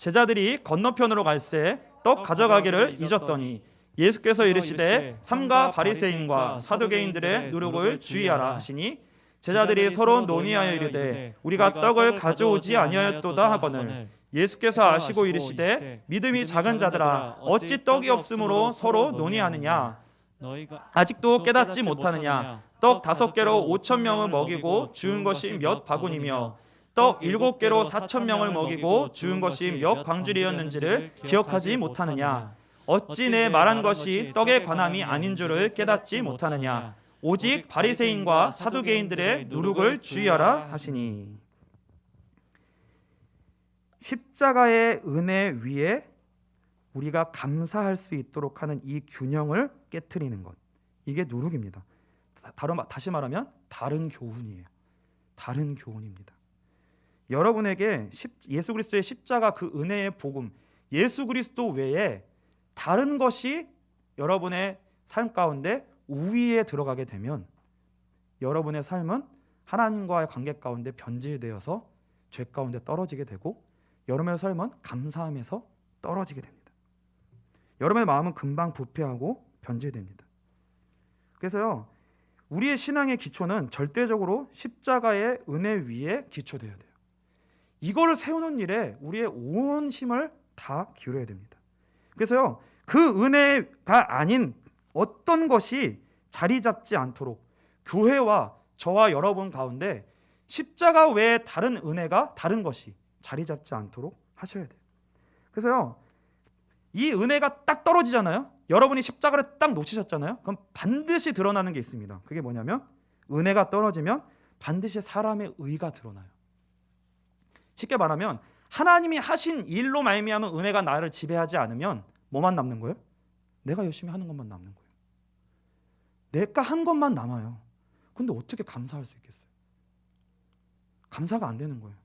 제자들이 건너편으로 갈새 떡 가져가기를 잊었더니 예수께서 이르시되 삼가 바리새인과 사두개인들의 누룩을 주의하라 하시니 제자들이 서로 논의하여 이르되 우리가 떡을 가져오지 아니하였도다 하거늘 예수께서 아시고 이르시되 믿음이 작은 자들아 어찌 떡이 없으므로 서로 논의하느냐 아직도 깨닫지 못하느냐 떡 5개로 5,000명을 먹이고 주은 것이 몇 바구니며 떡 7개로 4,000명을 먹이고 주은 것이 몇 광줄이었는지를 기억하지 못하느냐 어찌 내 말한 것이 떡의 관함이 아닌 줄을 깨닫지 못하느냐 오직 바리새인과 사두개인들의 누룩을 주의하라 하시니. 십자가의 은혜 위에 우리가 감사할 수 있도록 하는 이 균형을 깨트리는 것, 이게 누룩입니다. 다시 말하면 다른 교훈이에요. 다른 교훈입니다. 여러분에게 예수 그리스도의 십자가 그 은혜의 복음, 예수 그리스도 외에 다른 것이 여러분의 삶 가운데 우위에 들어가게 되면 여러분의 삶은 하나님과의 관계 가운데 변질되어서 죄 가운데 떨어지게 되고 여러분의 삶은 감사함에서 떨어지게 됩니다. 여러분의 마음은 금방 부패하고 변질됩니다. 그래서요, 우리의 신앙의 기초는 절대적으로 십자가의 은혜 위에 기초되어야 돼요. 이거를 세우는 일에 우리의 온 힘을 다 기울여야 됩니다. 그래서요, 그 은혜가 아닌 어떤 것이 자리 잡지 않도록 교회와 저와 여러분 가운데 십자가 외에 다른 은혜가, 다른 것이 자리 잡지 않도록 하셔야 돼요. 그래서요, 이 은혜가 딱 떨어지잖아요. 여러분이 십자가를 딱 놓치셨잖아요. 그럼 반드시 드러나는 게 있습니다. 그게 뭐냐면 은혜가 떨어지면 반드시 사람의 의가 드러나요. 쉽게 말하면 하나님이 하신 일로 말미암은 은혜가 나를 지배하지 않으면 뭐만 남는 거예요? 내가 열심히 하는 것만 남는 거예요. 내가 한 것만 남아요. 근데 어떻게 감사할 수 있겠어요? 감사가 안 되는 거예요.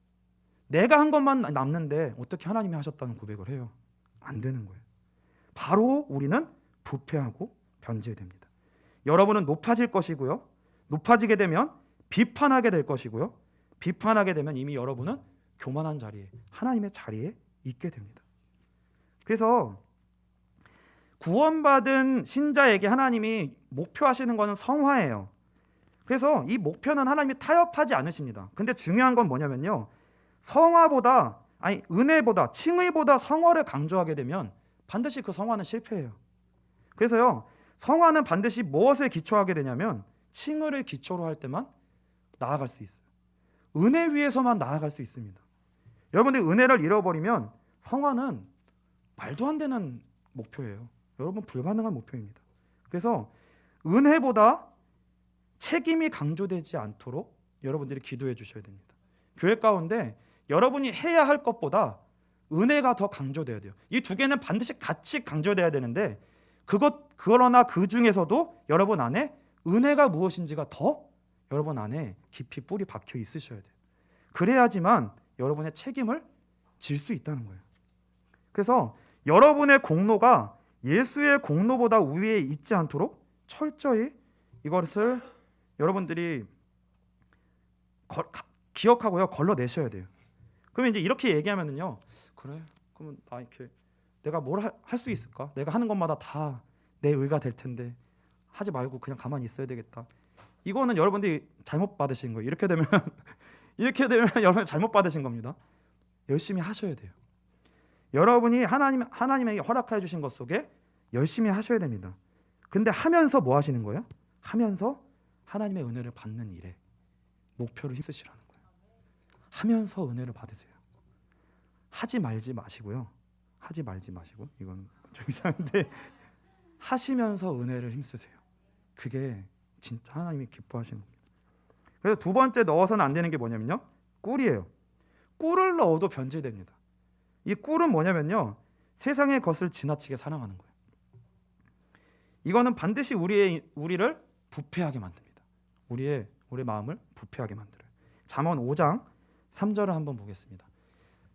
내가 한 것만 남는데 어떻게 하나님이 하셨다는 고백을 해요? 안 되는 거예요. 바로 우리는 부패하고 변질됩니다. 여러분은 높아질 것이고요. 높아지게 되면 비판하게 될 것이고요. 비판하게 되면 이미 여러분은 교만한 자리에, 하나님의 자리에 있게 됩니다. 그래서 구원받은 신자에게 하나님이 목표하시는 것은 성화예요. 그래서 이 목표는 하나님이 타협하지 않으십니다. 근데 중요한 건 뭐냐면요, 은혜보다, 칭의보다 성화를 강조하게 되면 반드시 그 성화는 실패해요. 그래서요, 성화는 반드시 무엇에 기초하게 되냐면 칭의를 기초로 할 때만 나아갈 수 있어요. 은혜 위에서만 나아갈 수 있습니다. 여러분들이 은혜를 잃어버리면 성화는 말도 안 되는 목표예요. 여러분, 불가능한 목표입니다. 그래서 은혜보다 책임이 강조되지 않도록 여러분들이 기도해 주셔야 됩니다. 교회 가운데 여러분이 해야 할 것보다 은혜가 더 강조돼야 돼요. 이 두 개는 반드시 같이 강조돼야 되는데 그러나 그 중에서도 여러분 안에 은혜가 무엇인지가 더 여러분 안에 깊이 뿌리 박혀 있으셔야 돼요. 그래야지만 여러분의 책임을 질 수 있다는 거예요. 그래서 여러분의 공로가 예수의 공로보다 위에 있지 않도록 철저히 이것을 여러분들이 기억하고요, 걸러내셔야 돼요. 그러면 이제 이렇게 얘기하면은요, 그래, 그러면 내가 뭘 할 수 있을까? 내가 하는 것마다 다 내 의가 될 텐데 하지 말고 그냥 가만히 있어야 되겠다. 이거는 여러분들이 잘못 받으신 거예요. 이렇게 되면 여러분 잘못 받으신 겁니다. 열심히 하셔야 돼요. 여러분이 하나님에게 허락해 주신 것 속에 열심히 하셔야 됩니다. 근데 하면서 뭐 하시는 거예요? 하면서 하나님의 은혜를 받는 일에 목표를 힘쓰시라는 거예요. 하면서 은혜를 받으세요. 하지 말지 마시고요. 이건 좀 이상한데 하시면서 은혜를 힘쓰세요. 그게 진짜 하나님이 기뻐하시는 겁니다. 그래서 두 번째 넣어서는 안 되는 게 뭐냐면요, 꿀이에요. 꿀을 넣어도 변질됩니다. 이 꿀은 뭐냐면요, 세상의 것을 지나치게 사랑하는 거예요. 이거는 반드시 우리를 부패하게 만듭니다. 우리의 마음을 부패하게 만들어요. 잠언 5장 3절을 한번 보겠습니다.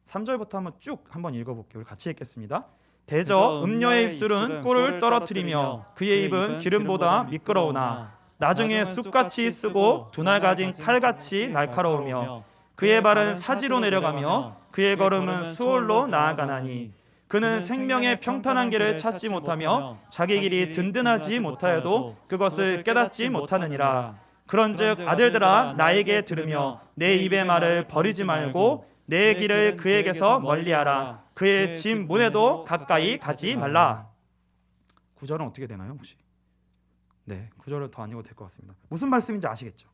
3절부터 한번 쭉 한번 읽어볼게요. 우리 같이 읽겠습니다. 대저 음녀의 입술은 꿀을 떨어뜨리며 그의 입은 기름보다 미끄러우나 나중에 쑥같이 쓰고 두날 가진 칼같이 날카로우며 그의 발은 사지로 내려가며 그의 걸음은 수월로 나아가나니 그는 생명의 평탄한 길을 찾지 못하며 자기 길이 든든하지 못하여도 그것을 깨닫지 못하느니라. 그런즉 아들들아 나에게 들으며 내 입의 말을 버리지 말고 내 길을 그에게서 멀리하라. 그의 집 문에도 가까이 가지 말라. 구절은 어떻게 되나요 혹시? 네, 구절을 더 안 읽어도 될 것 같습니다. 무슨 말씀인지 아시겠죠?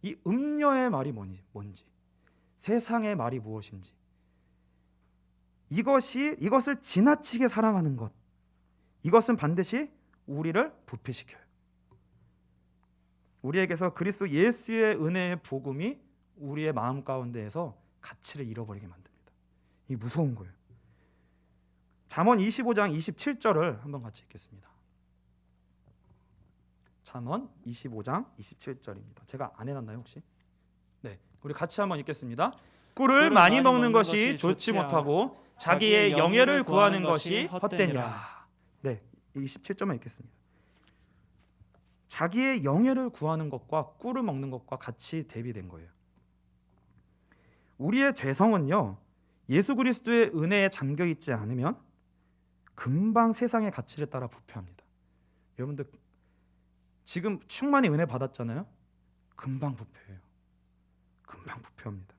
이 음녀의 말이 뭔지, 세상의 말이 무엇인지, 이것을 지나치게 사랑하는 것, 이것은 반드시 우리를 부패시켜요. 우리에게서 그리스도 예수의 은혜의 복음이 우리의 마음 가운데에서 가치를 잃어버리게 만듭니다. 이 무서운 거예요. 잠언 25장 27절을 한번 같이 읽겠습니다. 잠언 25장 27절입니다. 제가 안 해놨나요 혹시? 네, 우리 같이 한번 읽겠습니다. 꿀을 많이 먹는 것이 좋지 못하고 자기의 영예를 구하는 것이 헛되니라. 네, 27절만 읽겠습니다. 자기의 영예를 구하는 것과 꿀을 먹는 것과 같이 대비된 거예요. 우리의 죄성은요, 예수 그리스도의 은혜에 잠겨 있지 않으면 금방 세상의 가치를 따라 부패합니다. 여러분들 지금 충만히 은혜 받았잖아요. 금방 부패해요. 금방 부패합니다.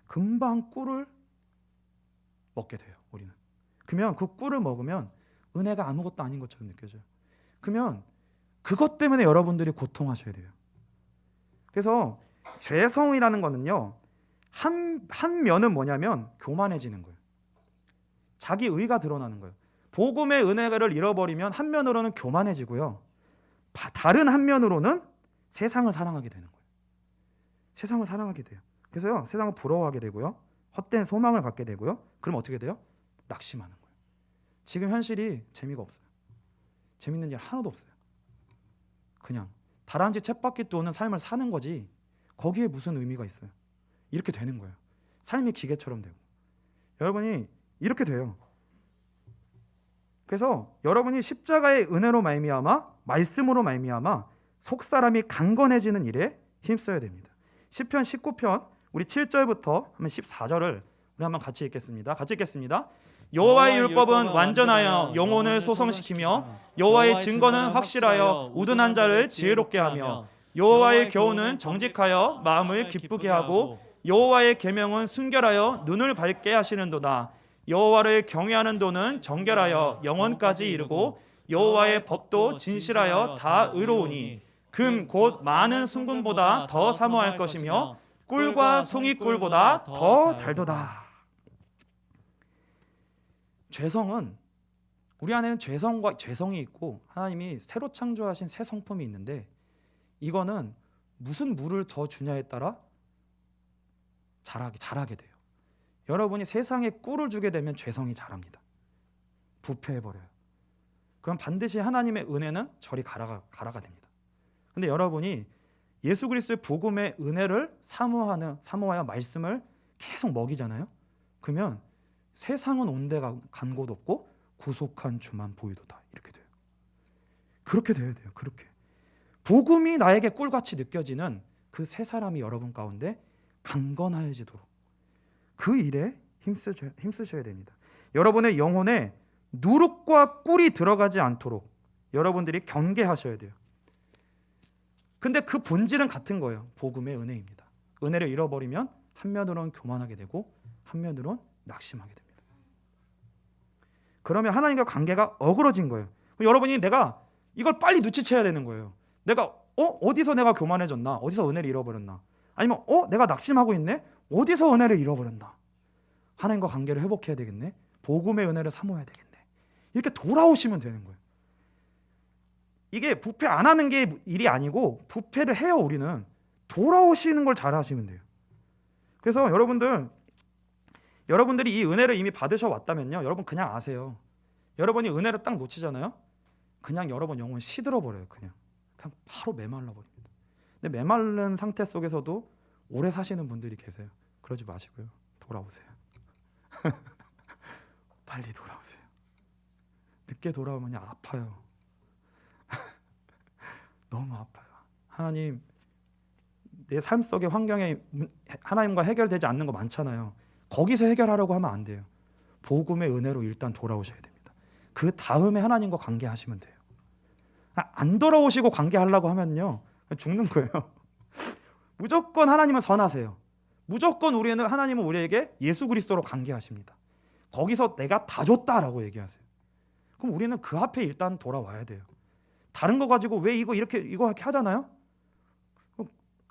금방 꿀을 먹게 돼요. 우리는. 그러면 그 꿀을 먹으면 은혜가 아무것도 아닌 것처럼 느껴져요. 그러면 그것 때문에 여러분들이 고통하셔야 돼요. 그래서 죄성이라는 거는요, 한 면은 뭐냐면 교만해지는 거예요. 자기 의가 드러나는 거예요. 복음의 은혜를 잃어버리면 한 면으로는 교만해지고요, 다른 한 면으로는 세상을 사랑하게 되는 거예요. 세상을 사랑하게 돼요. 그래서요, 세상을 부러워하게 되고요, 헛된 소망을 갖게 되고요. 그럼 어떻게 돼요? 낙심하는 거예요. 지금 현실이 재미가 없어요. 재밌는 일 하나도 없어요. 그냥 다람쥐 쳇바퀴 도는 삶을 사는 거지 거기에 무슨 의미가 있어요? 이렇게 되는 거예요. 삶이 기계처럼 되고. 여러분이 이렇게 돼요. 그래서 여러분이 십자가의 은혜로 말미암아, 말씀으로 말미암아 속사람이 강건해지는 일에 힘써야 됩니다. 시편 19편 우리 7절부터 14절을 우리 한번 같이 읽겠습니다. 같이 읽겠습니다. 여호와의 율법은 완전하여 영혼을 소성시키며 여호와의 증거는 확실하여 우둔한 자를 지혜롭게 하며 여호와의 교훈은 정직하여 마음을 기쁘게 하고 여호와의 계명은 순결하여 눈을 밝게 하시는도다. 여호와를 경외하는 도는 정결하여 영원까지 이르고 여호와의 법도 진실하여 다 의로우니 금 곧 많은 순금보다 더 사모할 것이며 꿀과 송이꿀보다 더 달도다. 죄성은 우리 안에는 죄성과 죄성이 있고 하나님이 새로 창조하신 새 성품이 있는데 이거는 무슨 물을 더 주냐에 따라 자라게 돼요. 여러분이 세상에 꿀을 주게 되면 죄성이 자랍니다. 부패해버려요. 그럼 반드시 하나님의 은혜는 저리 가라가 됩니다. 근데 여러분이 예수 그리스도의 복음의 은혜를 사모하여 말씀을 계속 먹이잖아요. 그러면 세상은 온데가 간 곳 없고 구속한 주만 보이도다. 이렇게 돼요. 그렇게 돼야 돼요. 그렇게 복음이 나에게 꿀같이 느껴지는 그 세 사람이 여러분 가운데 강건하여지도록 그 일에 힘쓰셔야 됩니다. 여러분의 영혼에 누룩과 꿀이 들어가지 않도록 여러분들이 경계하셔야 돼요. 근데 그 본질은 같은 거예요. 복음의 은혜입니다. 은혜를 잃어버리면 한면으로는 교만하게 되고 한면으로는 낙심하게 됩니다. 그러면 하나님과 관계가 어그러진 거예요. 여러분이 내가 이걸 빨리 눈치채야 되는 거예요. 내가 어디서 내가 교만해졌나? 어디서 은혜를 잃어버렸나? 아니면 내가 낙심하고 있네? 어디서 은혜를 잃어버렸나? 하나님과 관계를 회복해야 되겠네. 복음의 은혜를 사모해야 되겠네. 이렇게 돌아오시면 되는 거예요. 이게 부패 안 하는 게 일이 아니고 부패를 해요. 우리는 돌아오시는 걸 잘 하시면 돼요. 그래서 여러분들이 이 은혜를 이미 받으셔 왔다면요, 여러분 그냥 아세요. 여러분이 은혜를 딱 놓치잖아요. 그냥 여러분 영혼 시들어 버려요. 그냥 바로 메말라 버립니다. 근데 메마른 상태 속에서도 오래 사시는 분들이 계세요. 그러지 마시고요. 돌아오세요. 빨리 돌아오세요. 늦게 돌아오면 아파요. 너무 아파요. 하나님 내 삶 속의 환경에 하나님과 해결되지 않는 거 많잖아요. 거기서 해결하려고 하면 안 돼요. 복음의 은혜로 일단 돌아오셔야 됩니다. 그 다음에 하나님과 관계하시면 돼요. 안 돌아오시고 관계하려고 하면요, 죽는 거예요. 무조건 하나님은 선하세요. 무조건 하나님은 우리에게 예수 그리스도로 관계하십니다. 거기서 내가 다 줬다라고 얘기하세요. 그럼 우리는 그 앞에 일단 돌아와야 돼요. 다른 거 가지고 왜 이거 이렇게 하잖아요.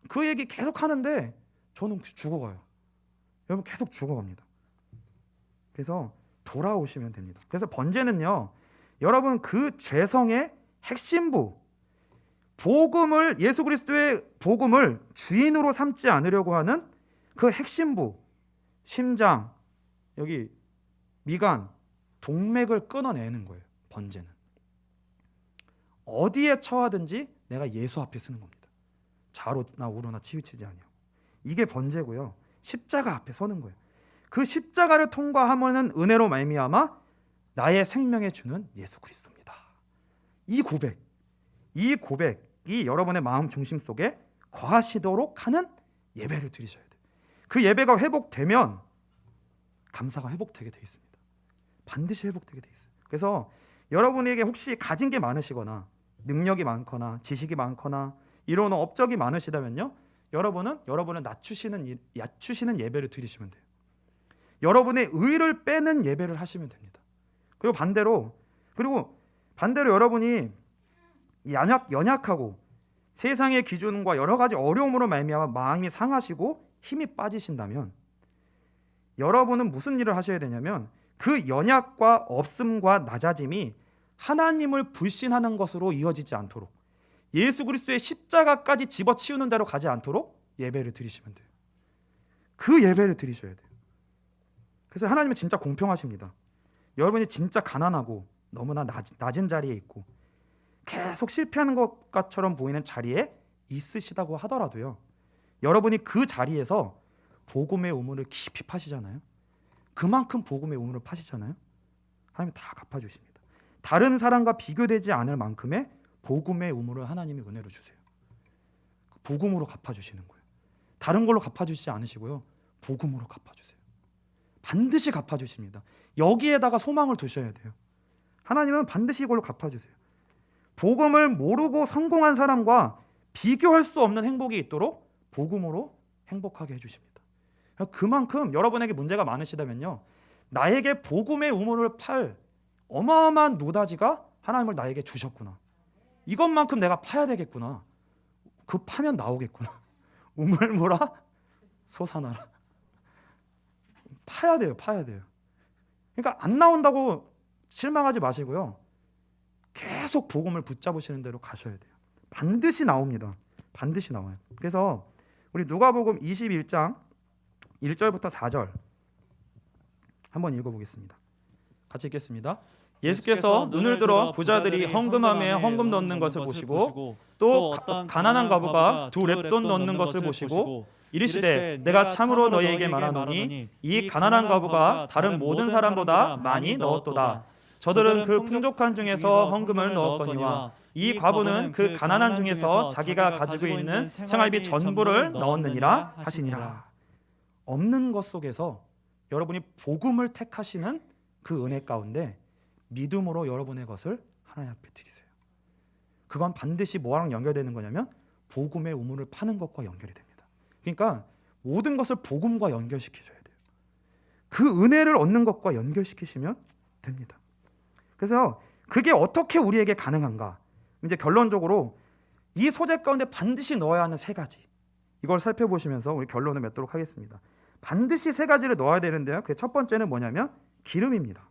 그 얘기 계속 하는데 저는 죽어가요. 여러분 계속 죽어갑니다. 그래서 돌아오시면 됩니다. 그래서 번제는요, 여러분 그 죄성의 핵심부, 예수 그리스도의 복음을 주인으로 삼지 않으려고 하는 그 핵심부, 심장, 여기 미간, 동맥을 끊어내는 거예요. 번제는 어디에 처하든지 내가 예수 앞에 쓰는 겁니다. 좌로나 우로나 치우치지 아니요. 이게 번제고요. 십자가 앞에 서는 거예요. 그 십자가를 통과하면은 은혜로 말미암아 나의 생명에 주는 예수 그리스도입니다. 이 고백이 여러분의 마음 중심 속에 거하시도록 하는 예배를 드리셔야 돼요. 그 예배가 회복되면 감사가 회복되게 돼 있습니다. 반드시 회복되게 돼 있어요. 그래서 여러분에게 혹시 가진 게 많으시거나 능력이 많거나 지식이 많거나 이런 업적이 많으시다면요, 여러분은 낮추시는 예배를 드리시면 돼요. 여러분의 의를 빼는 예배를 하시면 됩니다. 그리고 반대로 여러분이 연약하고 세상의 기준과 여러 가지 어려움으로 말미암아 마음이 상하시고 힘이 빠지신다면 여러분은 무슨 일을 하셔야 되냐면 그 연약과 없음과 낮아짐이 하나님을 불신하는 것으로 이어지지 않도록, 예수 그리스도의 십자가까지 집어치우는 대로 가지 않도록 예배를 드리시면 돼요. 그 예배를 드리셔야 돼요. 그래서 하나님은 진짜 공평하십니다. 여러분이 진짜 가난하고 너무나 낮은 자리에 있고 계속 실패하는 것처럼 보이는 자리에 있으시다고 하더라도요, 여러분이 그 자리에서 복음의 우물을 깊이 파시잖아요. 그만큼 복음의 우물을 파시잖아요. 하나님 다 갚아주십니다. 다른 사람과 비교되지 않을 만큼의 복음의 우물을 하나님이 은혜로 주세요. 복음으로 갚아주시는 거예요. 다른 걸로 갚아주시지 않으시고요, 복음으로 갚아주세요. 반드시 갚아주십니다. 여기에다가 소망을 두셔야 돼요. 하나님은 반드시 이걸로 갚아주세요. 복음을 모르고 성공한 사람과 비교할 수 없는 행복이 있도록 복음으로 행복하게 해주십니다. 그만큼 여러분에게 문제가 많으시다면요, 나에게 복음의 우물을 팔 어마어마한 노다지가 하나님을 나에게 주셨구나, 이것만큼 내가 파야 되겠구나, 그 파면 나오겠구나, 우물물아 솟아나라. 파야 돼요. 그러니까 안 나온다고 실망하지 마시고요, 계속 복음을 붙잡으시는 대로 가셔야 돼요. 반드시 나옵니다. 반드시 나와요. 그래서 우리 누가복음 21장 1절부터 4절 한번 읽어보겠습니다. 같이 읽겠습니다. 예수께서 눈을 들어 부자들이 헌금함에 헌금 넣는 것을 보시고 또 가난한 과부가 2렙돈 넣는 것을 보시고 이르시되 내가 참으로 너희에게 말하노니 이 가난한 과부가 다른 모든 사람보다 많이 넣었도다. 저들은 그 풍족한 중에서 헌금을 넣었거니와 이 과부는 그 가난한 중에서 자기가 가지고 있는 생활비 전부를 넣었느니라 하시니라. 없는 것 속에서 여러분이 복음을 택하시는 그 은혜 가운데 믿음으로 여러분의 것을 하나님 앞에 드리세요. 그건 반드시 뭐랑 연결되는 거냐면 복음의 우물을 파는 것과 연결이 됩니다. 그러니까 모든 것을 복음과 연결시키셔야 돼요. 그 은혜를 얻는 것과 연결시키시면 됩니다. 그래서 그게 어떻게 우리에게 가능한가? 이제 결론적으로 이 소재 가운데 반드시 넣어야 하는 3가지, 이걸 살펴보시면서 우리 결론을 맺도록 하겠습니다. 반드시 3가지를 넣어야 되는데요, 그 첫 번째는 뭐냐면 기름입니다.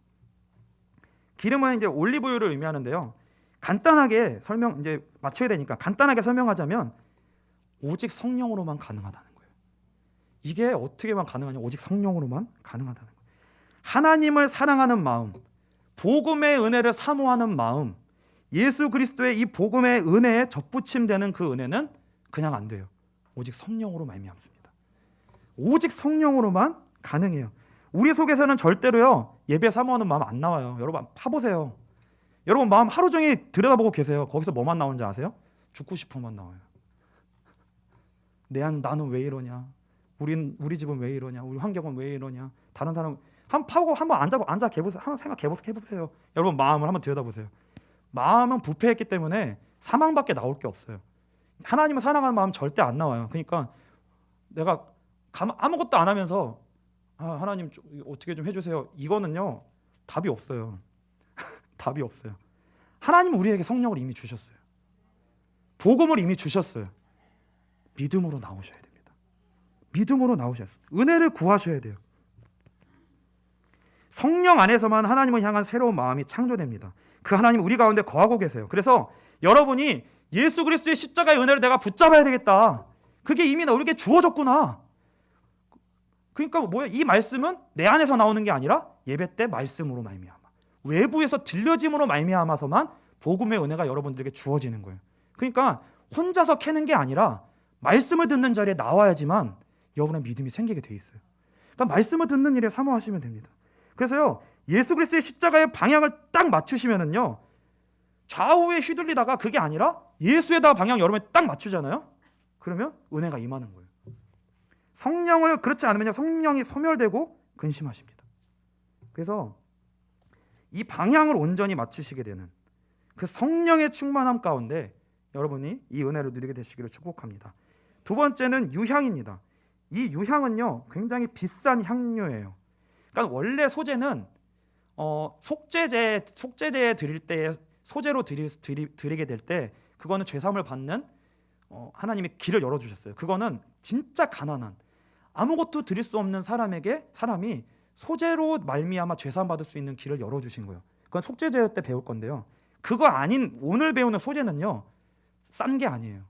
기름은 이제 올리브유를 의미하는데요, 간단하게 이제 맞춰야 되니까 간단하게 설명하자면 오직 성령으로만 가능하다는 거예요. 이게 어떻게만 가능하냐? 오직 성령으로만 가능하다는 거예요. 하나님을 사랑하는 마음, 복음의 은혜를 사모하는 마음, 예수 그리스도의 이 복음의 은혜에 접붙임되는 그 은혜는 그냥 안 돼요. 오직 성령으로 말미암습니다. 오직 성령으로만 가능해요. 우리 속에서는 절대로요, 예배 사모하는 마음 안 나와요. 여러분 파보세요. 여러분 마음 하루 종일 들여다보고 계세요. 거기서 뭐만 나오는지 아세요? 죽고 싶어만 나와요. 나는 왜 이러냐? 우리 집은 왜 이러냐? 우리 환경은 왜 이러냐? 다른 사람 한번 앉아 해보세요. 한번 생각해보세요. 여러분 마음을 한번 들여다보세요. 마음은 부패했기 때문에 사망밖에 나올 게 없어요. 하나님을 사랑하는 마음 절대 안 나와요. 그러니까 내가 아무것도 안 하면서 하나님 어떻게 좀 해주세요. 이거는요 답이 없어요. 답이 없어요. 하나님은 우리에게 성령을 이미 주셨어요. 복음을 이미 주셨어요. 믿음으로 나오셔야 됩니다. 믿음으로 나오셔야 돼요. 은혜를 구하셔야 돼요. 성령 안에서만 하나님을 향한 새로운 마음이 창조됩니다. 그 하나님 우리 가운데 거하고 계세요. 그래서 여러분이 예수 그리스도의 십자가의 은혜를 내가 붙잡아야 되겠다. 그게 이미 우리에게 주어졌구나. 그러니까 뭐야? 이 말씀은 내 안에서 나오는 게 아니라 예배 때 말씀으로 말미암아 외부에서 들려짐으로 말미암아서만 복음의 은혜가 여러분들에게 주어지는 거예요. 그러니까 혼자서 캐는 게 아니라 말씀을 듣는 자리에 나와야지만 여러분의 믿음이 생기게 돼 있어요. 그러니까 말씀을 듣는 일에 사모하시면 됩니다. 그래서요 예수 그리스도의 십자가의 방향을 딱 맞추시면은요 좌우에 휘둘리다가 그게 아니라 예수에다 방향 여러분이 딱 맞추잖아요. 그러면 은혜가 임하는 거예요. 성령을 그렇지 않으면요 성령이 소멸되고 근심하십니다. 그래서 이 방향을 온전히 맞추시게 되는 그 성령의 충만함 가운데 여러분이 이 은혜를 누리게 되시기를 축복합니다. 두 번째는 유향입니다. 이 유향은요 굉장히 비싼 향료예요. 그러니까 원래 소재는 속죄제 드릴 때 소재로 드리게 될 때 그거는 죄사함을 받는 하나님이 길을 열어주셨어요. 그거는 진짜 가난한 아무것도 드릴 수 없는 사람이 소재로 말미암아 죄사함 받을 수 있는 길을 열어주신 거예요. 그건 속죄제 때 배울 건데요. 그거 아닌 오늘 배우는 소재는요 싼 게 아니에요.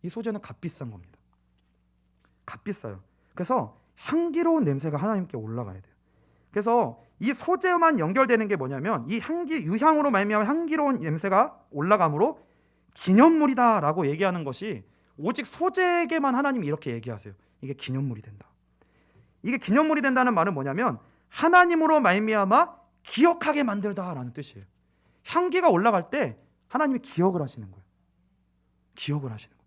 이 소재는 값비싼 겁니다. 값비싸요. 그래서 향기로운 냄새가 하나님께 올라가야 돼요. 그래서 이 소재만 연결되는 게 뭐냐면 이 유향으로 말미암아 향기로운 냄새가 올라감으로 기념물이다라고 얘기하는 것이 오직 소재에게만 하나님이 이렇게 얘기하세요. 이게 기념물이 된다. 이게 기념물이 된다는 말은 뭐냐면 하나님으로 말미암아 기억하게 만들다라는 뜻이에요. 향기가 올라갈 때 하나님이 기억을 하시는 거예요. 기억을 하시는 거예요.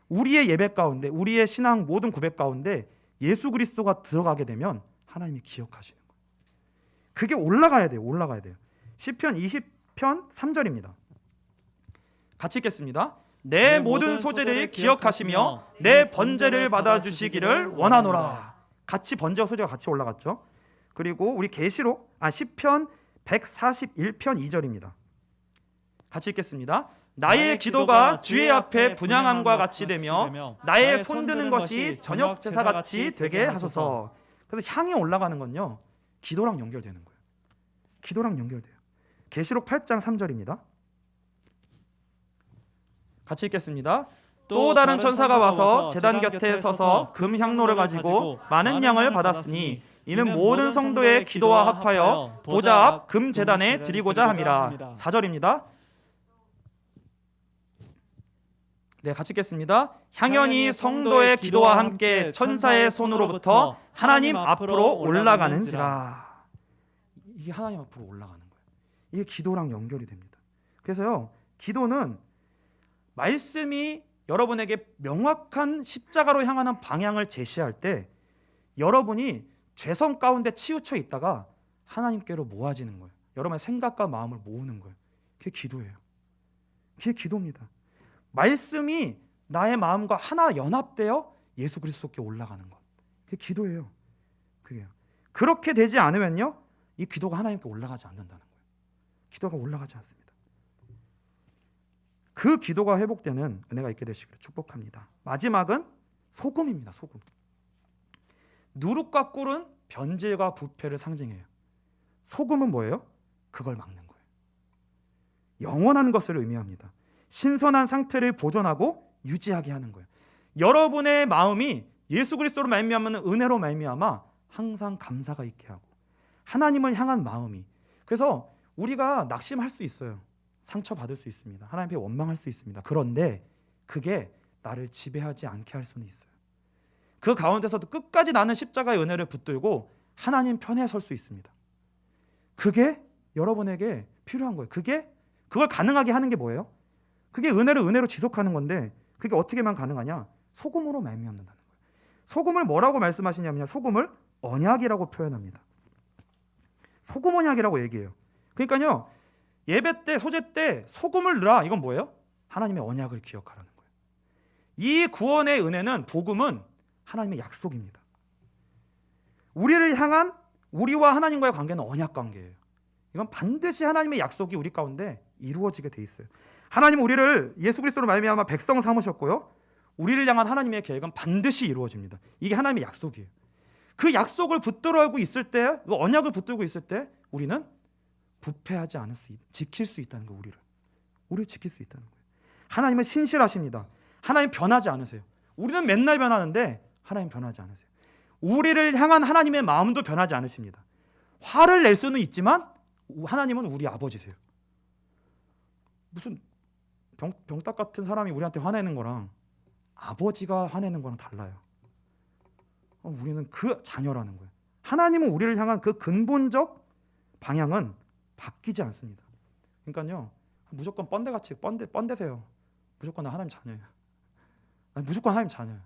우리의 예배 가운데 우리의 신앙 모든 고백 가운데 예수 그리스도가 들어가게 되면 하나님이 기억하시는 거예요. 그게 올라가야 돼요. 올라가야 돼요. 시편 20편 3절입니다. 같이 읽겠습니다. 내 모든 소재를 기억하시며 내 번제를 받아주시기를 원하노라. 같이 번제와 소재가 같이 올라갔죠. 그리고 우리 시편 141편 2절입니다. 같이 읽겠습니다. 나의 기도가 주의 앞에 분향함과 같이 되며 나의 손드는 것이 저녁 제사같이 되게 하소서. 그래서 향이 올라가는 건요 기도랑 연결되는 거예요. 기도랑 연결돼요. 계시록 8장 3절입니다. 같이 읽겠습니다. 또 다른 천사가 와서 제단 곁에 서서 금 향로를 가지고 많은 양을 받았으니 이는 모든 성도의 기도와 합하여 보좌 앞 금 제단에 드리고자 함이라. 4절입니다. 네, 같이 읽겠습니다. 향연이 성도의 기도와 함께 천사의 손으로부터 하나님 앞으로 올라가는지라. 이게 하나님 앞으로 올라가는 거예요. 이게 기도랑 연결이 됩니다. 그래서요 기도는 말씀이 여러분에게 명확한 십자가로 향하는 방향을 제시할 때 여러분이 죄성 가운데 치우쳐 있다가 하나님께로 모아지는 거예요. 여러분의 생각과 마음을 모으는 거예요. 그게 기도예요. 그게 기도입니다. 말씀이 나의 마음과 하나 연합되어 예수 그리스도께 올라가는 것. 그게 기도예요. 그게요. 그렇게 되지 않으면요 이 기도가 하나님께 올라가지 않는다는 거예요. 기도가 올라가지 않습니다. 그 기도가 회복되는 은혜가 있게 되시기를 축복합니다. 마지막은 소금입니다. 소금. 누룩과 꿀은 변질과 부패를 상징해요. 소금은 뭐예요? 그걸 막는 거예요. 영원한 것을 의미합니다. 신선한 상태를 보존하고 유지하게 하는 거예요. 여러분의 마음이 예수 그리스도로 말미암는 은혜로 말미암아 항상 감사가 있게 하고 하나님을 향한 마음이. 그래서 우리가 낙심할 수 있어요. 상처받을 수 있습니다. 하나님 앞에 원망할 수 있습니다. 그런데 그게 나를 지배하지 않게 할 수는 있어요. 그 가운데서도 끝까지 나는 십자가의 은혜를 붙들고 하나님 편에 설 수 있습니다. 그게 여러분에게 필요한 거예요. 그걸 가능하게 하는 게 뭐예요? 그게 은혜로 지속하는 건데 그게 어떻게만 가능하냐? 소금으로 말미암는다는 거예요. 소금을 뭐라고 말씀하시냐면요, 소금을 언약이라고 표현합니다. 소금 언약이라고 얘기해요. 그러니까요, 예배 때, 소제 때 소금을 넣으라. 이건 뭐예요? 하나님의 언약을 기억하라는 거예요. 이 구원의 은혜는, 복음은 하나님의 약속입니다. 우리를 향한 우리와 하나님과의 관계는 언약 관계예요. 이건 반드시 하나님의 약속이 우리 가운데 이루어지게 돼 있어요. 하나님은 우리를 예수 그리스도로 말미암아 백성 삼으셨고요, 우리를 향한 하나님의 계획은 반드시 이루어집니다. 이게 하나님의 약속이에요. 그 약속을 붙들고 있을 때, 그 언약을 붙들고 있을 때 우리는 부패하지 않을 수, 지킬 수 있다는 거예요. 우리를 지킬 수 있다는 거예요. 하나님은 신실하십니다. 하나님 변하지 않으세요. 우리는 맨날 변하는데 하나님 변하지 않으세요. 우리를 향한 하나님의 마음도 변하지 않으십니다. 화를 낼 수는 있지만 하나님은 우리 아버지세요. 무슨 병딱 같은 사람이 우리한테 화내는 거랑 아버지가 화내는 거랑 달라요. 우리는 그 자녀라는 거예요. 하나님은 우리를 향한 그 근본적 방향은 바뀌지 않습니다. 그러니까요, 무조건 뻔데같이 뻔데세요. 무조건 나 하나님 자녀예요. 난 무조건 하나님 자녀예요.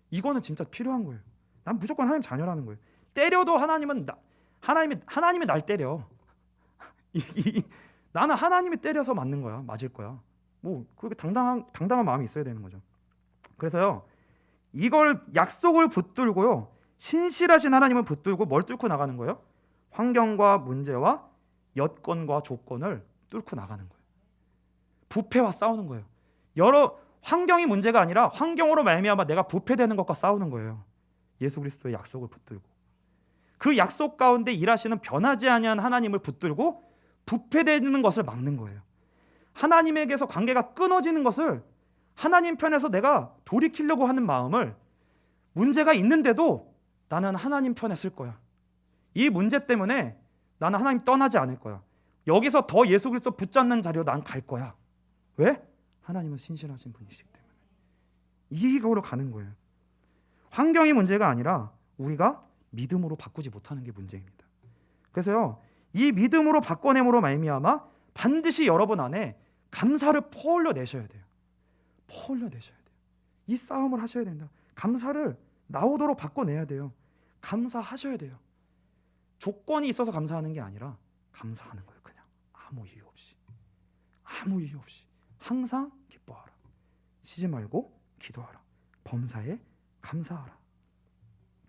이거는 진짜 필요한 거예요. 난 무조건 하나님 자녀라는 거예요. 때려도 하나님이 날 때려. 나는 하나님이 때려서 맞는 거야, 맞을 거야. 뭐 그렇게 당당한 마음이 있어야 되는 거죠. 그래서요, 이걸 약속을 붙들고요, 신실하신 하나님을 붙들고 뭘 뚫고 나가는 거예요? 환경과 문제와 여건과 조건을 뚫고 나가는 거예요. 부패와 싸우는 거예요. 여러 환경이 문제가 아니라 환경으로 말미암아 내가 부패되는 것과 싸우는 거예요. 예수 그리스도의 약속을 붙들고 그 약속 가운데 일하시는 변하지 아니한 하나님을 붙들고 부패되는 것을 막는 거예요. 하나님에게서 관계가 끊어지는 것을, 하나님 편에서 내가 돌이키려고 하는 마음을, 문제가 있는데도 나는 하나님 편에 쓸 거야. 이 문제 때문에 나는 하나님 떠나지 않을 거야. 여기서 더 예수 그리스도 붙잡는 자리로 난 갈 거야. 왜? 하나님은 신실하신 분이시기 때문에. 이거로 가는 거예요. 환경이 문제가 아니라 우리가 믿음으로 바꾸지 못하는 게 문제입니다. 그래서요, 이 믿음으로 바꿔냄으로 말미암아 반드시 여러분 안에 감사를 퍼올려 내셔야 돼요. 퍼올려 내셔야 돼요. 이 싸움을 하셔야 됩니다. 감사를 나오도록 바꿔내야 돼요. 감사하셔야 돼요. 조건이 있어서 감사하는 게 아니라 감사하는 거예요. 그냥 아무 이유 없이 항상 기뻐하라. 쉬지 말고 기도하라. 범사에 감사하라.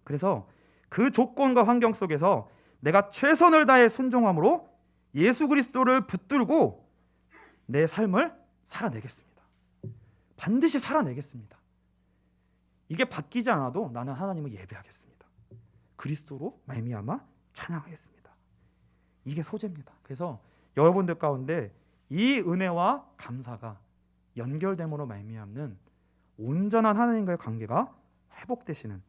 그래서 그 조건과 환경 속에서 내가 최선을 다해 순종함으로 예수 그리스도를 붙들고 내 삶을 살아내겠습니다. 반드시 살아내겠습니다. 이게 바뀌지 않아도 나는 하나님을 예배하겠습니다. 그리스도로 말미암아 찬양하겠습니다. 이게 소재입니다. 그래서 여러분들 가운데 이 은혜와 감사가 연결됨으로 말미암는 온전한 하나님과의 관계가 회복되시는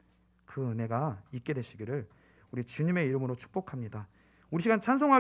그 은혜가 있게 되시기를 우리 주님의 이름으로 축복합니다. 우리 시간 찬송하게